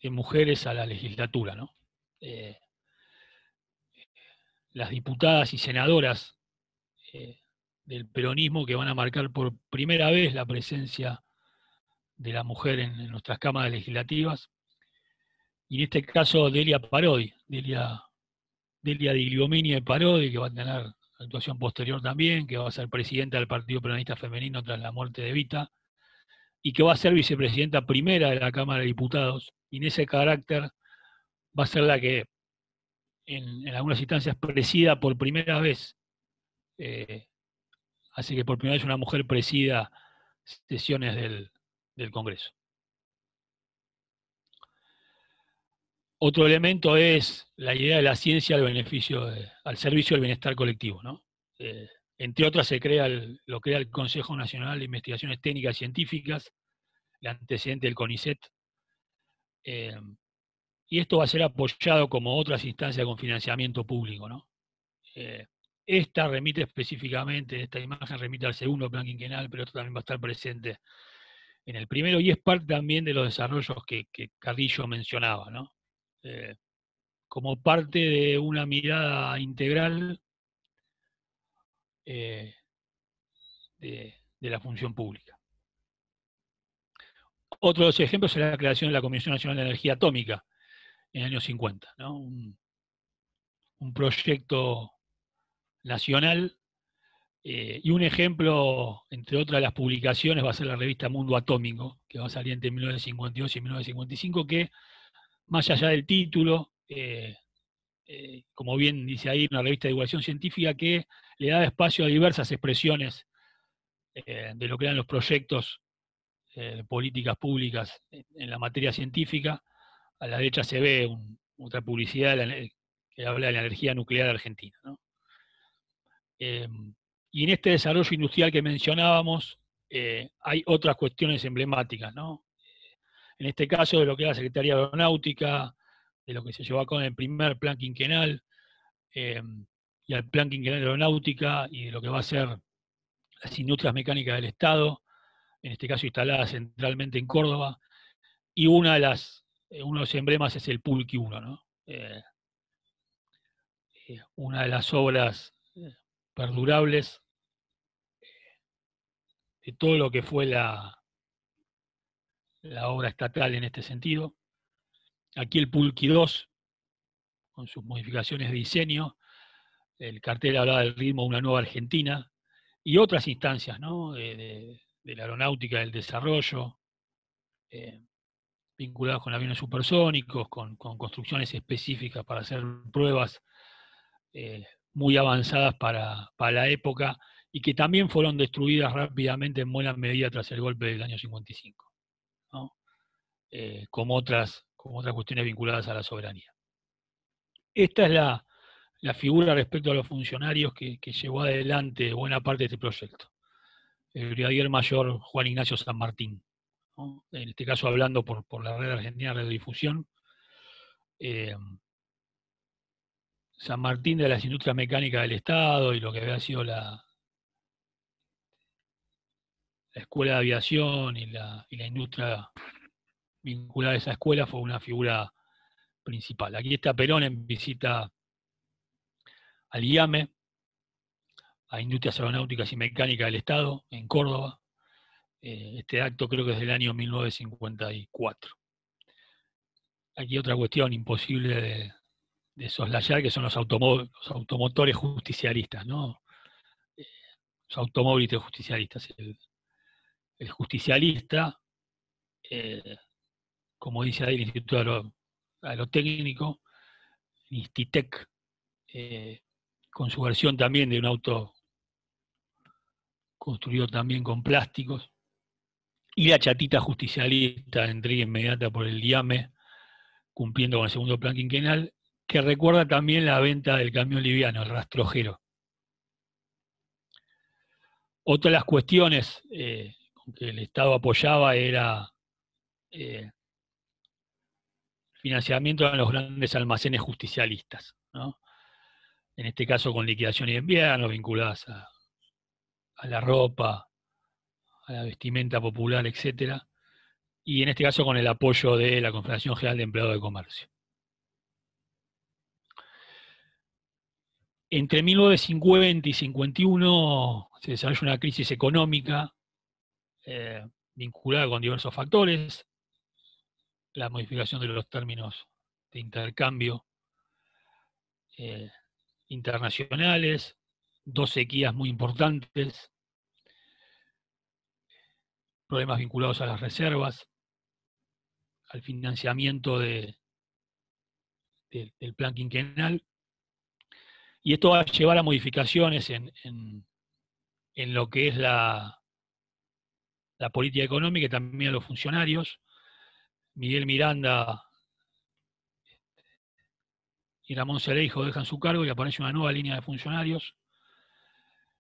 mujeres a la legislatura, ¿no? Las diputadas y senadoras del peronismo que van a marcar por primera vez la presencia de la mujer en nuestras cámaras legislativas, y en este caso Delia Parodi, Delia Di Gliomini Parodi, que va a tener actuación posterior también, que va a ser presidenta del Partido Peronista Femenino tras la muerte de Evita, y que va a ser vicepresidenta primera de la Cámara de Diputados, y en ese carácter va a ser la que en algunas instancias presida por primera vez, así que por primera vez una mujer presida sesiones del Congreso. Otro elemento es la idea de la ciencia al servicio del bienestar colectivo, ¿no? Entre otras lo crea el Consejo Nacional de Investigaciones Técnicas y Científicas, el antecedente del CONICET, y esto va a ser apoyado como otras instancias con financiamiento público, ¿no? Esta remite específicamente, esta imagen remite al segundo plan quinquenal, pero esto también va a estar presente en el primero, y es parte también de los desarrollos que Carrillo mencionaba, ¿no? Como parte de una mirada integral de la función pública. Otro de los ejemplos es la creación de la Comisión Nacional de Energía Atómica en el año 50, ¿no? Un proyecto nacional, y un ejemplo, entre otras de las publicaciones, va a ser la revista Mundo Atómico, que va a salir entre 1952 y 1955, que más allá del título, como bien dice ahí, una revista de divulgación científica que le da espacio a diversas expresiones de lo que eran los proyectos de políticas públicas en la materia científica. A la derecha se ve otra publicidad que habla de la energía nuclear argentina, ¿no? Y en este desarrollo industrial que mencionábamos, hay otras cuestiones emblemáticas, ¿no? En este caso, de lo que era la Secretaría de Aeronáutica, de lo que se llevó a cabo en el primer plan quinquenal, y al plan quinquenal de Aeronáutica, y de lo que va a ser las industrias mecánicas del Estado, en este caso instaladas centralmente en Córdoba, y uno de los emblemas es el Pulqui 1, ¿no? una de las obras perdurables de todo lo que fue la obra estatal en este sentido. Aquí el Pulqui 2, con sus modificaciones de diseño, el cartel hablaba del ritmo de una nueva Argentina, y otras instancias, ¿no? de la aeronáutica, del desarrollo, vinculados con aviones supersónicos, con construcciones específicas para hacer pruebas muy avanzadas para la época, y que también fueron destruidas rápidamente en buena medida tras el golpe del año 55, ¿no? Como otras cuestiones vinculadas a la soberanía. Esta es la figura respecto a los funcionarios que llevó adelante buena parte de este proyecto. El brigadier mayor Juan Ignacio San Martín, ¿no? En este caso hablando por la Red Argentina de Radiodifusión. San Martín de las Industrias Mecánicas del Estado y lo que había sido la Escuela de Aviación y la industria vinculada a esa escuela, fue una figura principal. Aquí está Perón en visita al IAME, a Industrias Aeronáuticas y Mecánicas del Estado, en Córdoba. Este acto creo que es del año 1954. Aquí otra cuestión imposible de soslayar, que son los automotores justicialistas, ¿no? Los automóviles justicialistas. El justicialista, como dice ahí el Instituto Aerotécnico, Institec, con su versión también de un auto construido también con plásticos, y la chatita justicialista de entrega inmediata por el IAME, cumpliendo con el segundo plan quinquenal, que recuerda también la venta del camión liviano, el rastrojero. Otra de las cuestiones con que el Estado apoyaba era financiamiento de los grandes almacenes justicialistas, ¿no? En este caso con liquidación y invierno, vinculadas a la ropa, a la vestimenta popular, etc. Y en este caso con el apoyo de la Confederación General de Empleados de Comercio. Entre 1950 y 51 se desarrolla una crisis económica vinculada con diversos factores, la modificación de los términos de intercambio internacionales, dos sequías muy importantes, problemas vinculados a las reservas, al financiamiento del plan quinquenal, y esto va a llevar a modificaciones en lo que es la política económica y también a los funcionarios. Miguel Miranda y Ramón Cereijo dejan su cargo y aparece una nueva línea de funcionarios,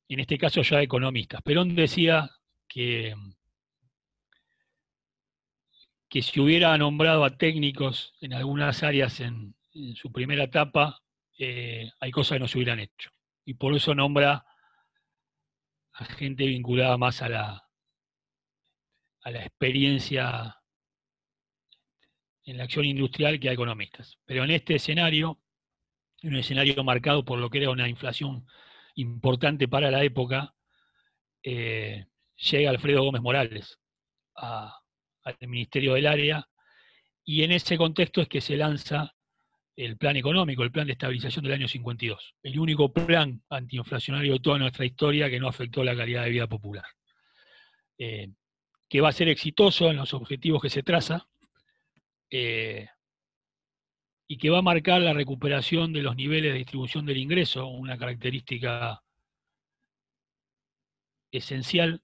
en este caso ya economistas. Perón decía que si hubiera nombrado a técnicos en algunas áreas en su primera etapa, hay cosas que no se hubieran hecho. Y por eso nombra a gente vinculada más a la experiencia en la acción industrial que a economistas. Pero en este escenario, un escenario marcado por lo que era una inflación importante para la época, llega Alfredo Gómez Morales al Ministerio del Área, y en ese contexto es que se lanza el plan económico, el plan de estabilización del año 52, el único plan antiinflacionario de toda nuestra historia que no afectó la calidad de vida popular, que va a ser exitoso en los objetivos que se traza, y que va a marcar la recuperación de los niveles de distribución del ingreso, una característica esencial,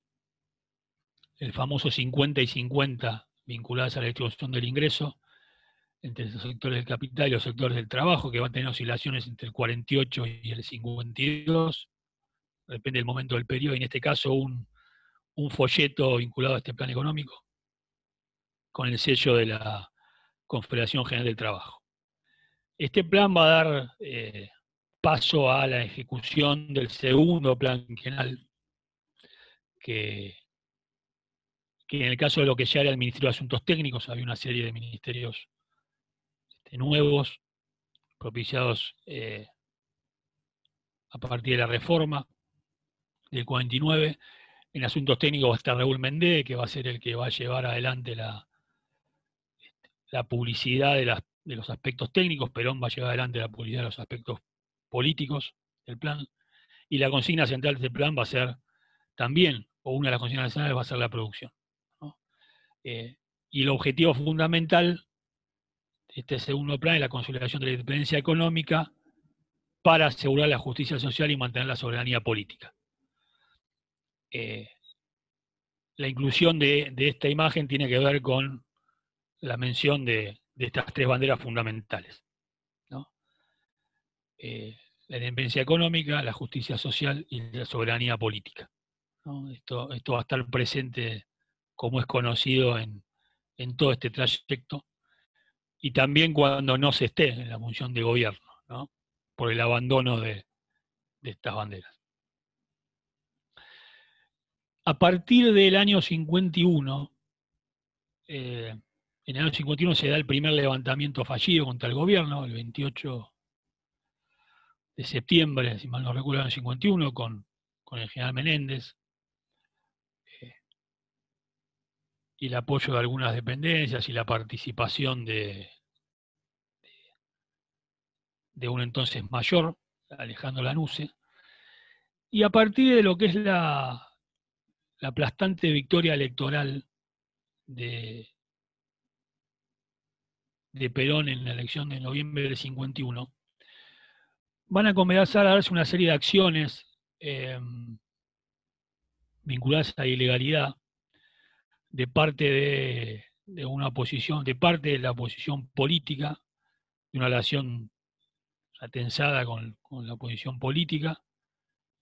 el famoso 50 y 50 vinculadas a la distribución del ingreso entre los sectores del capital y los sectores del trabajo, que va a tener oscilaciones entre el 48 y el 52, depende del momento del periodo, y en este caso un folleto vinculado a este plan económico, con el sello de la Confederación General del Trabajo. Este plan va a dar paso a la ejecución del segundo plan quinquenal, que en el caso de lo que ya era el Ministerio de Asuntos Técnicos, había una serie de ministerios nuevos, propiciados a partir de la reforma del 49. En asuntos técnicos va a estar Raúl Mendé, que va a ser el que va a llevar adelante la publicidad de los aspectos técnicos. Perón va a llevar adelante la publicidad de los aspectos políticos del plan. Y la consigna central de este plan va a ser también, o una de las consignas nacionales va a ser la producción, ¿no? Y el objetivo fundamental de este segundo plan es la consolidación de la independencia económica para asegurar la justicia social y mantener la soberanía política. La inclusión de esta imagen tiene que ver con la mención de estas tres banderas fundamentales, ¿no? La independencia económica, la justicia social y la soberanía política, ¿no? Esto va a estar presente, como es conocido, en todo este trayecto, y también cuando no se esté en la función de gobierno, ¿no? Por el abandono de estas banderas. A partir del año 51, en el año 51 se da el primer levantamiento fallido contra el gobierno, el 28 de septiembre, si mal no recuerdo, el año 51, con el general Menéndez, y el apoyo de algunas dependencias y la participación de un entonces mayor, Alejandro Lanusse. Y a partir de lo que es la aplastante victoria electoral de Perón en la elección de noviembre del 51, van a comenzar a darse una serie de acciones vinculadas a la ilegalidad de parte de una oposición, de parte de la oposición política, de una relación atensada con la oposición política,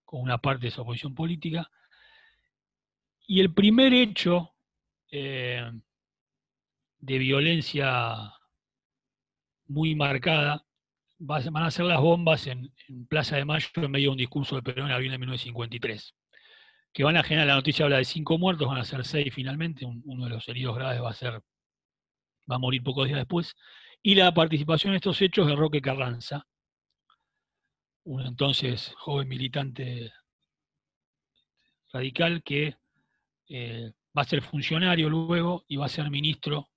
con una parte de esa oposición política. Y el primer hecho de violencia muy marcada van a ser las bombas en Plaza de Mayo en medio de un discurso de Perón en abril de 1953, que van a generar, la noticia habla de 5 muertos, van a ser 6 finalmente, uno de los heridos graves va a morir pocos días después, y la participación en estos hechos de Roque Carranza, un entonces joven militante radical que va a ser funcionario luego y va a ser ministro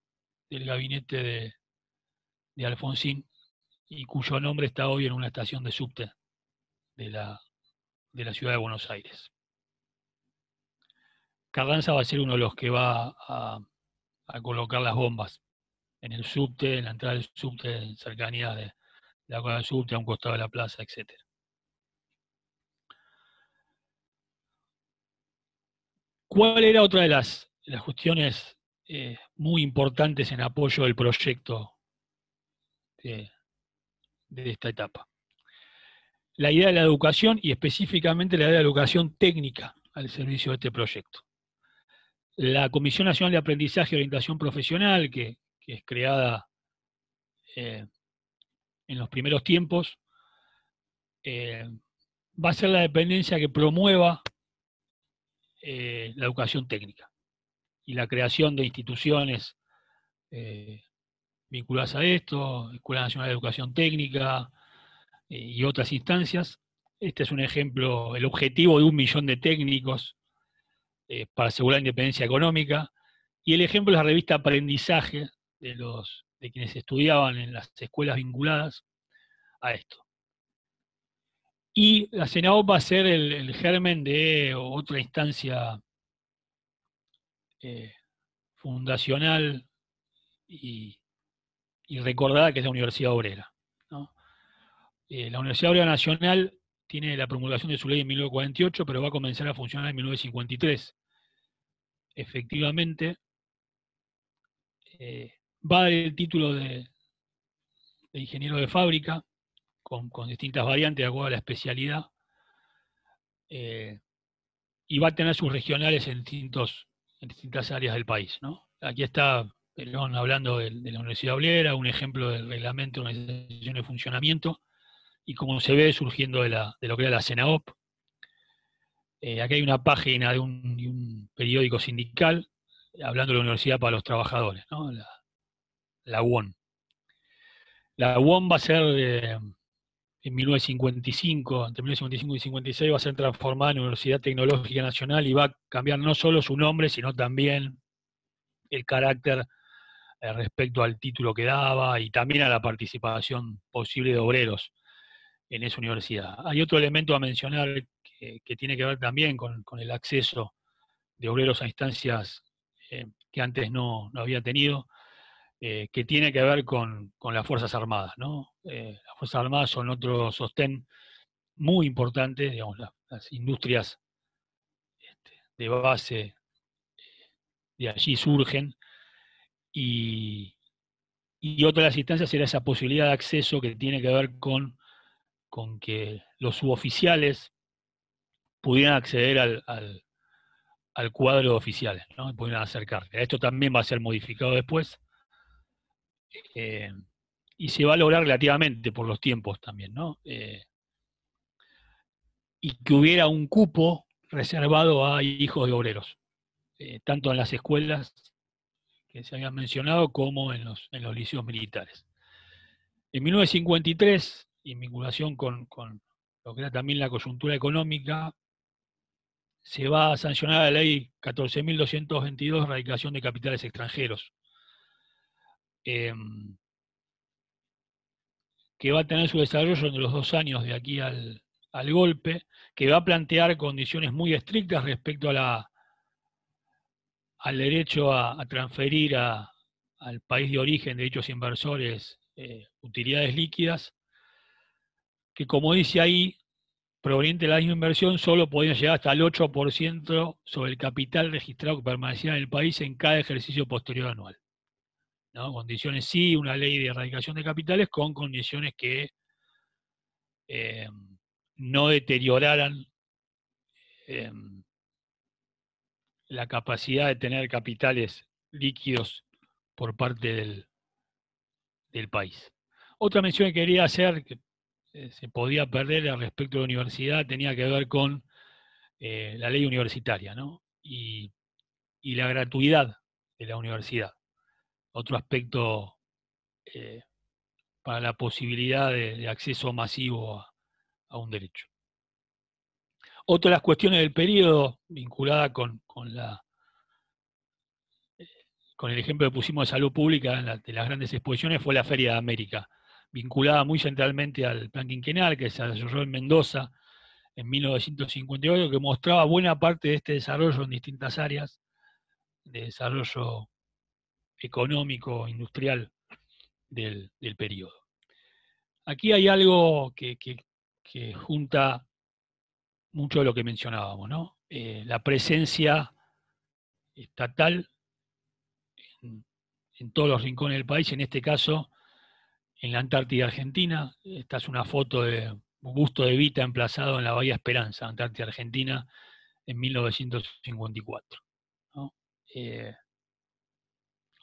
del gabinete de Alfonsín, y cuyo nombre está hoy en una estación de subte de la ciudad de Buenos Aires. Carranza va a ser uno de los que va a colocar las bombas en el subte, en la entrada del subte, en cercanía de la cuadra del subte, a un costado de la plaza, etc. ¿Cuál era otra de las cuestiones muy importantes en apoyo del proyecto de esta etapa? La idea de la educación, y específicamente la idea de la educación técnica al servicio de este proyecto. La Comisión Nacional de Aprendizaje y Orientación Profesional, que es creada en los primeros tiempos, va a ser la dependencia que promueva la educación técnica y la creación de instituciones vinculadas a esto, Escuela Nacional de Educación Técnica y otras instancias. Este es un ejemplo, el objetivo de 1 millón de técnicos para asegurar la independencia económica, y el ejemplo es la revista Aprendizaje de quienes estudiaban en las escuelas vinculadas a esto. Y la CENAOP va a ser el germen de otra instancia fundacional y recordada, que es la Universidad Obrera, ¿no? La Universidad Obrera Nacional tiene la promulgación de su ley en 1948, pero va a comenzar a funcionar en 1953. Efectivamente, va a dar el título de ingeniero de fábrica, con distintas variantes de acuerdo a la especialidad, y va a tener sus regionales en distintas áreas del país, ¿no? Aquí está Perón hablando de la Universidad Obrera, un ejemplo del reglamento de organización y funcionamiento, y como se ve surgiendo de lo que era la CENAOP. Aquí hay una página de un periódico sindical hablando de la Universidad para los Trabajadores, ¿no? La UON. La UON va a ser en 1955, entre 1955 y 56, va a ser transformada en Universidad Tecnológica Nacional y va a cambiar no solo su nombre, sino también el carácter respecto al título que daba y también a la participación posible de obreros en esa universidad. Hay otro elemento a mencionar que tiene que ver también con el acceso de obreros a instancias que antes no había tenido, que tiene que ver con las Fuerzas Armadas, ¿no? Las Fuerzas Armadas son otro sostén muy importante, digamos, las industrias de base de allí surgen, y otra de las instancias era esa posibilidad de acceso que tiene que ver con que los suboficiales pudieran acceder al cuadro de oficiales, ¿no? Y pudieran acercarse. Esto también va a ser modificado después, y se va a lograr relativamente por los tiempos también, ¿no? Y que hubiera un cupo reservado a hijos de obreros, tanto en las escuelas que se habían mencionado como en los liceos militares. En 1953, y en vinculación con lo que era también la coyuntura económica, se va a sancionar la ley 14.222, erradicación de capitales extranjeros, que va a tener su desarrollo en los 2 años de aquí al golpe, que va a plantear condiciones muy estrictas respecto al derecho a transferir al país de origen de dichos inversores utilidades líquidas, que, como dice ahí, proveniente de la misma inversión, solo podían llegar hasta el 8% sobre el capital registrado que permanecía en el país en cada ejercicio posterior anual, ¿no? Condiciones sí, una ley de erradicación de capitales con condiciones que no deterioraran la capacidad de tener capitales líquidos por parte del país. Otra mención que quería hacer, que se podía perder al respecto de la universidad, tenía que ver con la ley universitaria, ¿no? Y la gratuidad de la universidad. Otro aspecto para la posibilidad de acceso masivo a un derecho. Otra de las cuestiones del periodo vinculada con el ejemplo que pusimos de salud pública de las grandes exposiciones fue la Feria de América, vinculada muy centralmente al plan quinquenal que se desarrolló en Mendoza en 1958, que mostraba buena parte de este desarrollo en distintas áreas de desarrollo económico, industrial del periodo. Aquí hay algo que junta mucho de lo que mencionábamos, ¿no? La presencia estatal en todos los rincones del país, en este caso en la Antártida Argentina. Esta es una foto de Busto de Vita emplazado en la Bahía Esperanza, Antártida Argentina, en 1954, ¿no?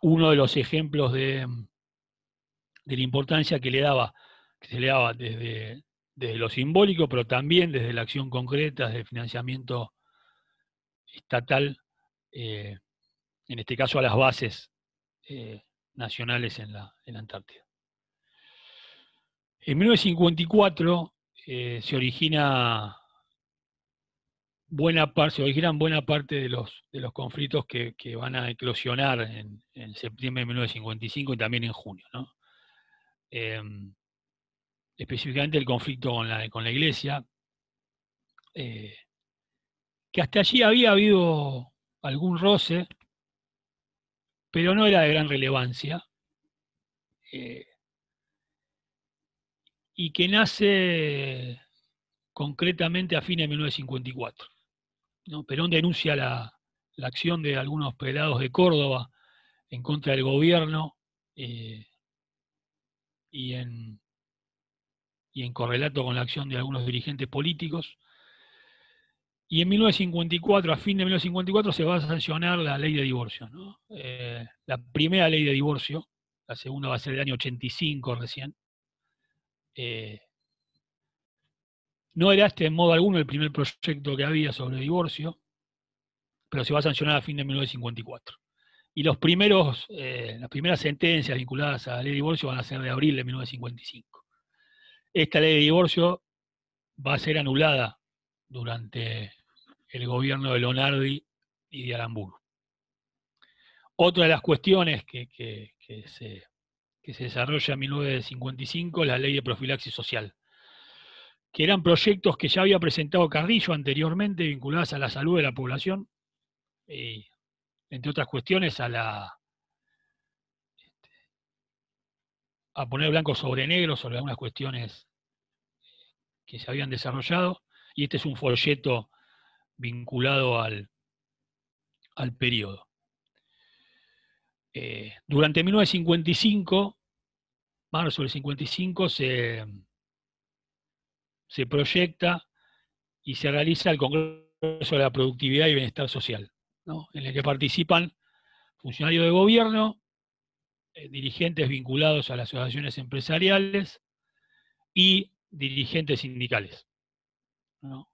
Uno de los ejemplos de la importancia que se le daba desde lo simbólico, pero también desde la acción concreta, desde el financiamiento estatal, en este caso a las bases nacionales en la Antártida. En 1954 se originan buena parte de los conflictos que van a eclosionar en septiembre de 1955 y también en junio, ¿no? Específicamente el conflicto con la Iglesia, que hasta allí había habido algún roce, pero no era de gran relevancia, y que nace concretamente a fines de 1954, ¿no? Perón denuncia la acción de algunos prelados de Córdoba en contra del gobierno, y en correlato con la acción de algunos dirigentes políticos. Y en 1954, a fin de 1954, se va a sancionar la ley de divorcio, ¿no? La primera ley de divorcio, la segunda va a ser del año 85 recién. No era en modo alguno el primer proyecto que había sobre divorcio, pero se va a sancionar a fin de 1954. Y las primeras sentencias vinculadas a la ley de divorcio van a ser de abril de 1955. esta ley de divorcio va a ser anulada durante el gobierno de Lonardi y de Aramburu. Otra de las cuestiones que se desarrolla en 1955 es la ley de profilaxis social, que eran proyectos que ya había presentado Carrillo anteriormente vinculados a la salud de la población, y, entre otras cuestiones, a poner blanco sobre negro sobre algunas cuestiones que se habían desarrollado, y este es un folleto vinculado al periodo. Durante 1955, marzo del 55, se proyecta y se realiza el Congreso de la Productividad y Bienestar Social, ¿no?, en el que participan funcionarios de gobierno, dirigentes vinculados a las asociaciones empresariales y dirigentes sindicales, ¿no?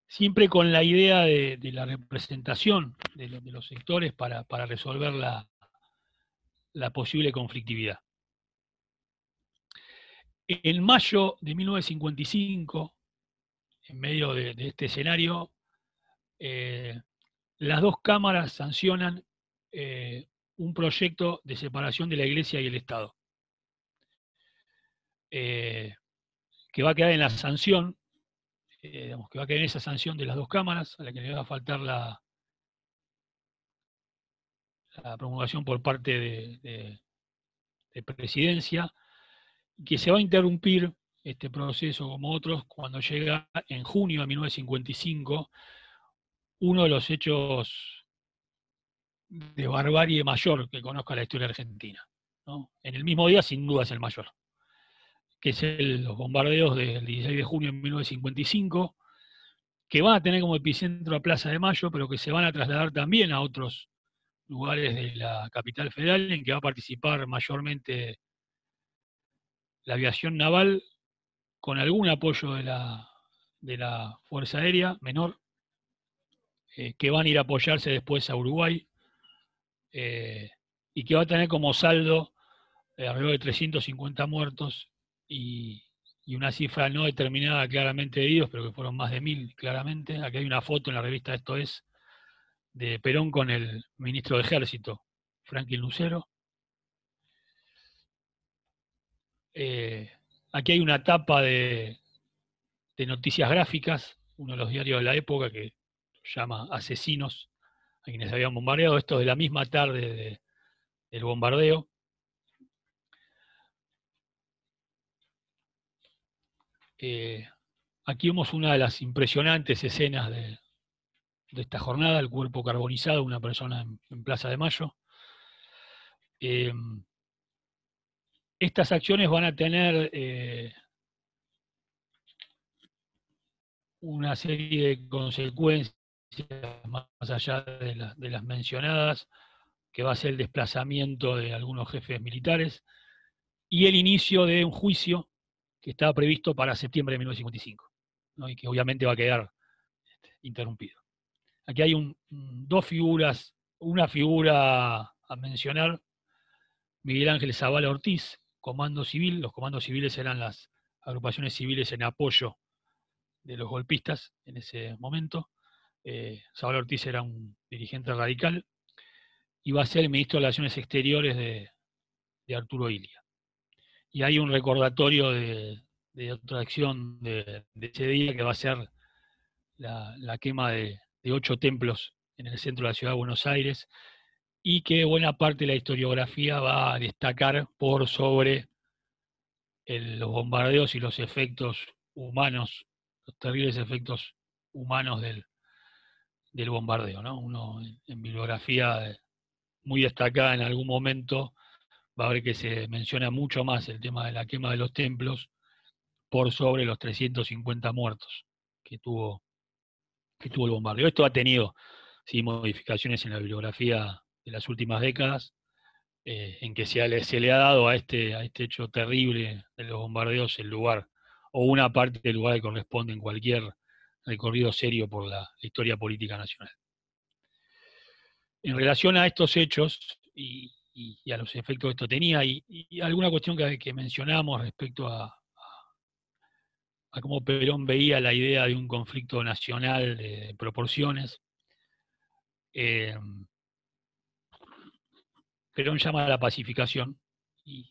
Siempre con la idea de la representación de los sectores para resolver la posible conflictividad. En mayo de 1955, en medio de este escenario, las dos cámaras sancionan un proyecto de separación de la Iglesia y el Estado, que va a quedar en la sanción, que va a quedar en esa sanción de las dos cámaras, a la que le va a faltar la promulgación por parte de presidencia, que se va a interrumpir este proceso como otros cuando llega en junio de 1955 uno de los hechos de barbarie mayor que conozca la historia argentina, ¿no? En el mismo día, sin duda, es el mayor, que es los bombardeos del 16 de junio de 1955, que van a tener como epicentro a Plaza de Mayo, pero que se van a trasladar también a otros lugares de la capital federal, en que va a participar mayormente la aviación naval, con algún apoyo de la Fuerza Aérea menor, que van a ir a apoyarse después a Uruguay, y que va a tener como saldo alrededor de 350 muertos y una cifra no determinada claramente de heridos, pero que fueron más de 1000 claramente. Aquí hay una foto en la revista Esto Es, de Perón con el ministro de Ejército, Franklin Lucero. Aquí hay una tapa de noticias gráficas, uno de los diarios de la época que llama Asesinos a quienes habían bombardeado. Esto de la misma tarde del bombardeo. Aquí vemos una de las impresionantes escenas de esta jornada, el cuerpo carbonizado de una persona en Plaza de Mayo. Estas acciones van a tener una serie de consecuencias más allá de las mencionadas, que va a ser el desplazamiento de algunos jefes militares y el inicio de un juicio que estaba previsto para septiembre de 1955, ¿no?, y que obviamente va a quedar interrumpido. Aquí hay dos figuras, una figura a mencionar, Miguel Ángel Zavala Ortiz, Comando Civil. Los comandos civiles eran las agrupaciones civiles en apoyo de los golpistas en ese momento. Zavala Ortiz era un dirigente radical y va a ser el ministro de Relaciones Exteriores de Arturo Illia. Y hay un recordatorio de otra acción de ese día, que va a ser la quema de 8 templos en el centro de la ciudad de Buenos Aires, y que buena parte de la historiografía va a destacar por sobre los bombardeos y los efectos humanos, los terribles efectos humanos del bombardeo, ¿no? Uno en bibliografía muy destacada en algún momento va a ver que se menciona mucho más el tema de la quema de los templos por sobre los 350 muertos que tuvo el bombardeo. Esto ha tenido, sí, modificaciones en la bibliografía de las últimas décadas, en que se le ha dado a este hecho terrible de los bombardeos el lugar, o una parte del lugar que corresponde en cualquier recorrido serio por la historia política nacional. En relación a estos hechos y y a los efectos que esto tenía, y alguna cuestión que mencionamos respecto a cómo Perón veía la idea de un conflicto nacional de proporciones. Perón llama a la pacificación y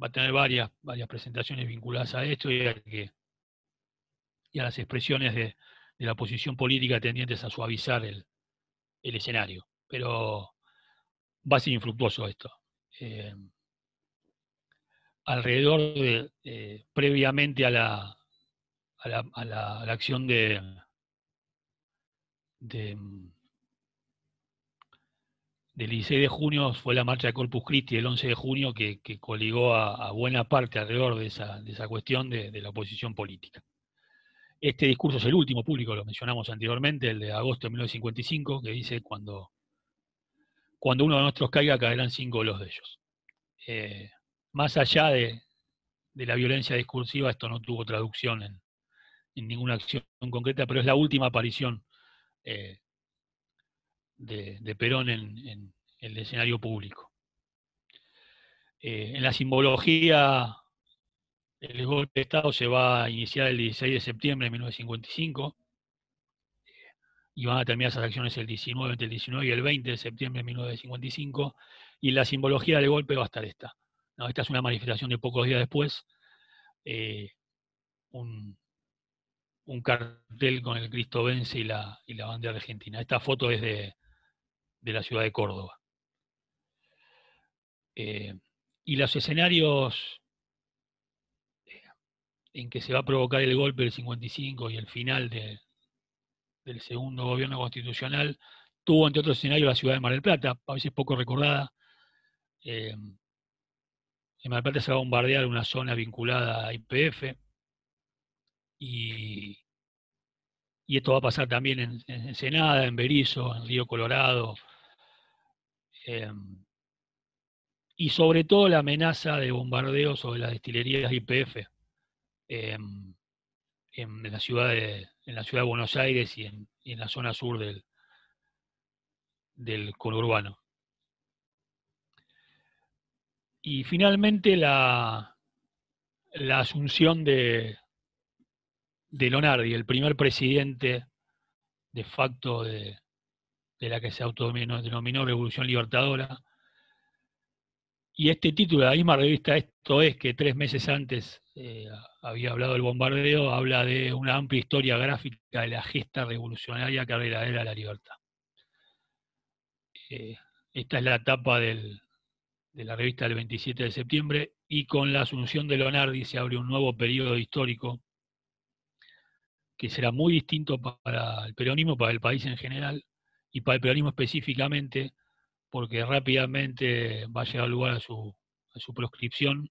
va a tener varias presentaciones vinculadas a esto y a las expresiones de la posición política tendientes a suavizar el escenario. Pero va a ser infructuoso esto. Alrededor previamente a la acción del 16 de junio fue la marcha de Corpus Christi el 11 de junio que coligó a buena parte alrededor de esa cuestión de la oposición política. Este discurso es el último público, lo mencionamos anteriormente, el de agosto de 1955, que dice: cuando uno de nosotros caiga, caerán 5 los de ellos. Más allá de la violencia discursiva, esto no tuvo traducción en ninguna acción concreta, pero es la última aparición de Perón en el escenario público. En la simbología, el golpe de Estado se va a iniciar el 16 de septiembre de 1955 y van a terminar esas acciones entre el 19 y el 20 de septiembre de 1955, y la simbología del golpe va a estar esta. ¿No? Esta es una manifestación de pocos días después, un cartel con el Cristo vence y la bandera argentina. Esta foto es de la ciudad de Córdoba. Y los escenarios en que se va a provocar el golpe del 55 y el final del segundo gobierno constitucional, tuvo entre otros escenarios la ciudad de Mar del Plata, a veces poco recordada. En Mar del Plata se va a bombardear una zona vinculada a YPF, y esto va a pasar también en Ensenada, en Berisso, en Río Colorado, y sobre todo la amenaza de bombardeo sobre las destilerías YPF en la ciudad de Buenos Aires y en la zona sur del conurbano. Y finalmente la asunción de Lonardi, el primer presidente de facto de la que se autodenominó Revolución Libertadora. Y este título de la misma revista Esto Es, que 3 meses antes había hablado del bombardeo, habla de una amplia historia gráfica de la gesta revolucionaria que era la libertad. Esta es la tapa de la revista del 27 de septiembre, y con la asunción de Lonardi se abre un nuevo periodo histórico que será muy distinto para el peronismo, para el país en general, y para el peronismo específicamente, porque rápidamente va a llegar lugar a su proscripción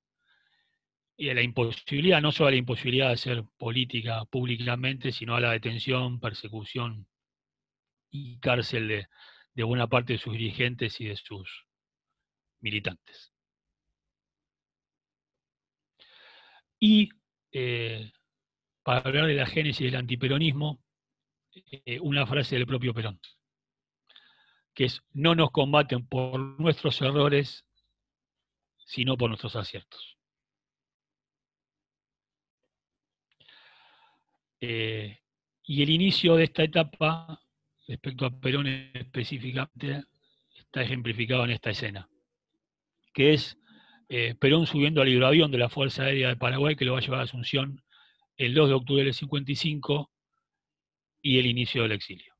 y a la imposibilidad, no solo a la imposibilidad de hacer política públicamente, sino a la detención, persecución y cárcel de buena parte de sus dirigentes y de sus militantes. Y para hablar de la génesis del antiperonismo, una frase del propio Perón, que es: no nos combaten por nuestros errores, sino por nuestros aciertos. Y el inicio de esta etapa, respecto a Perón específicamente, está ejemplificado en esta escena, que es Perón subiendo al hidroavión de la Fuerza Aérea de Paraguay, que lo va a llevar a Asunción el 2 de octubre del 55, y el inicio del exilio.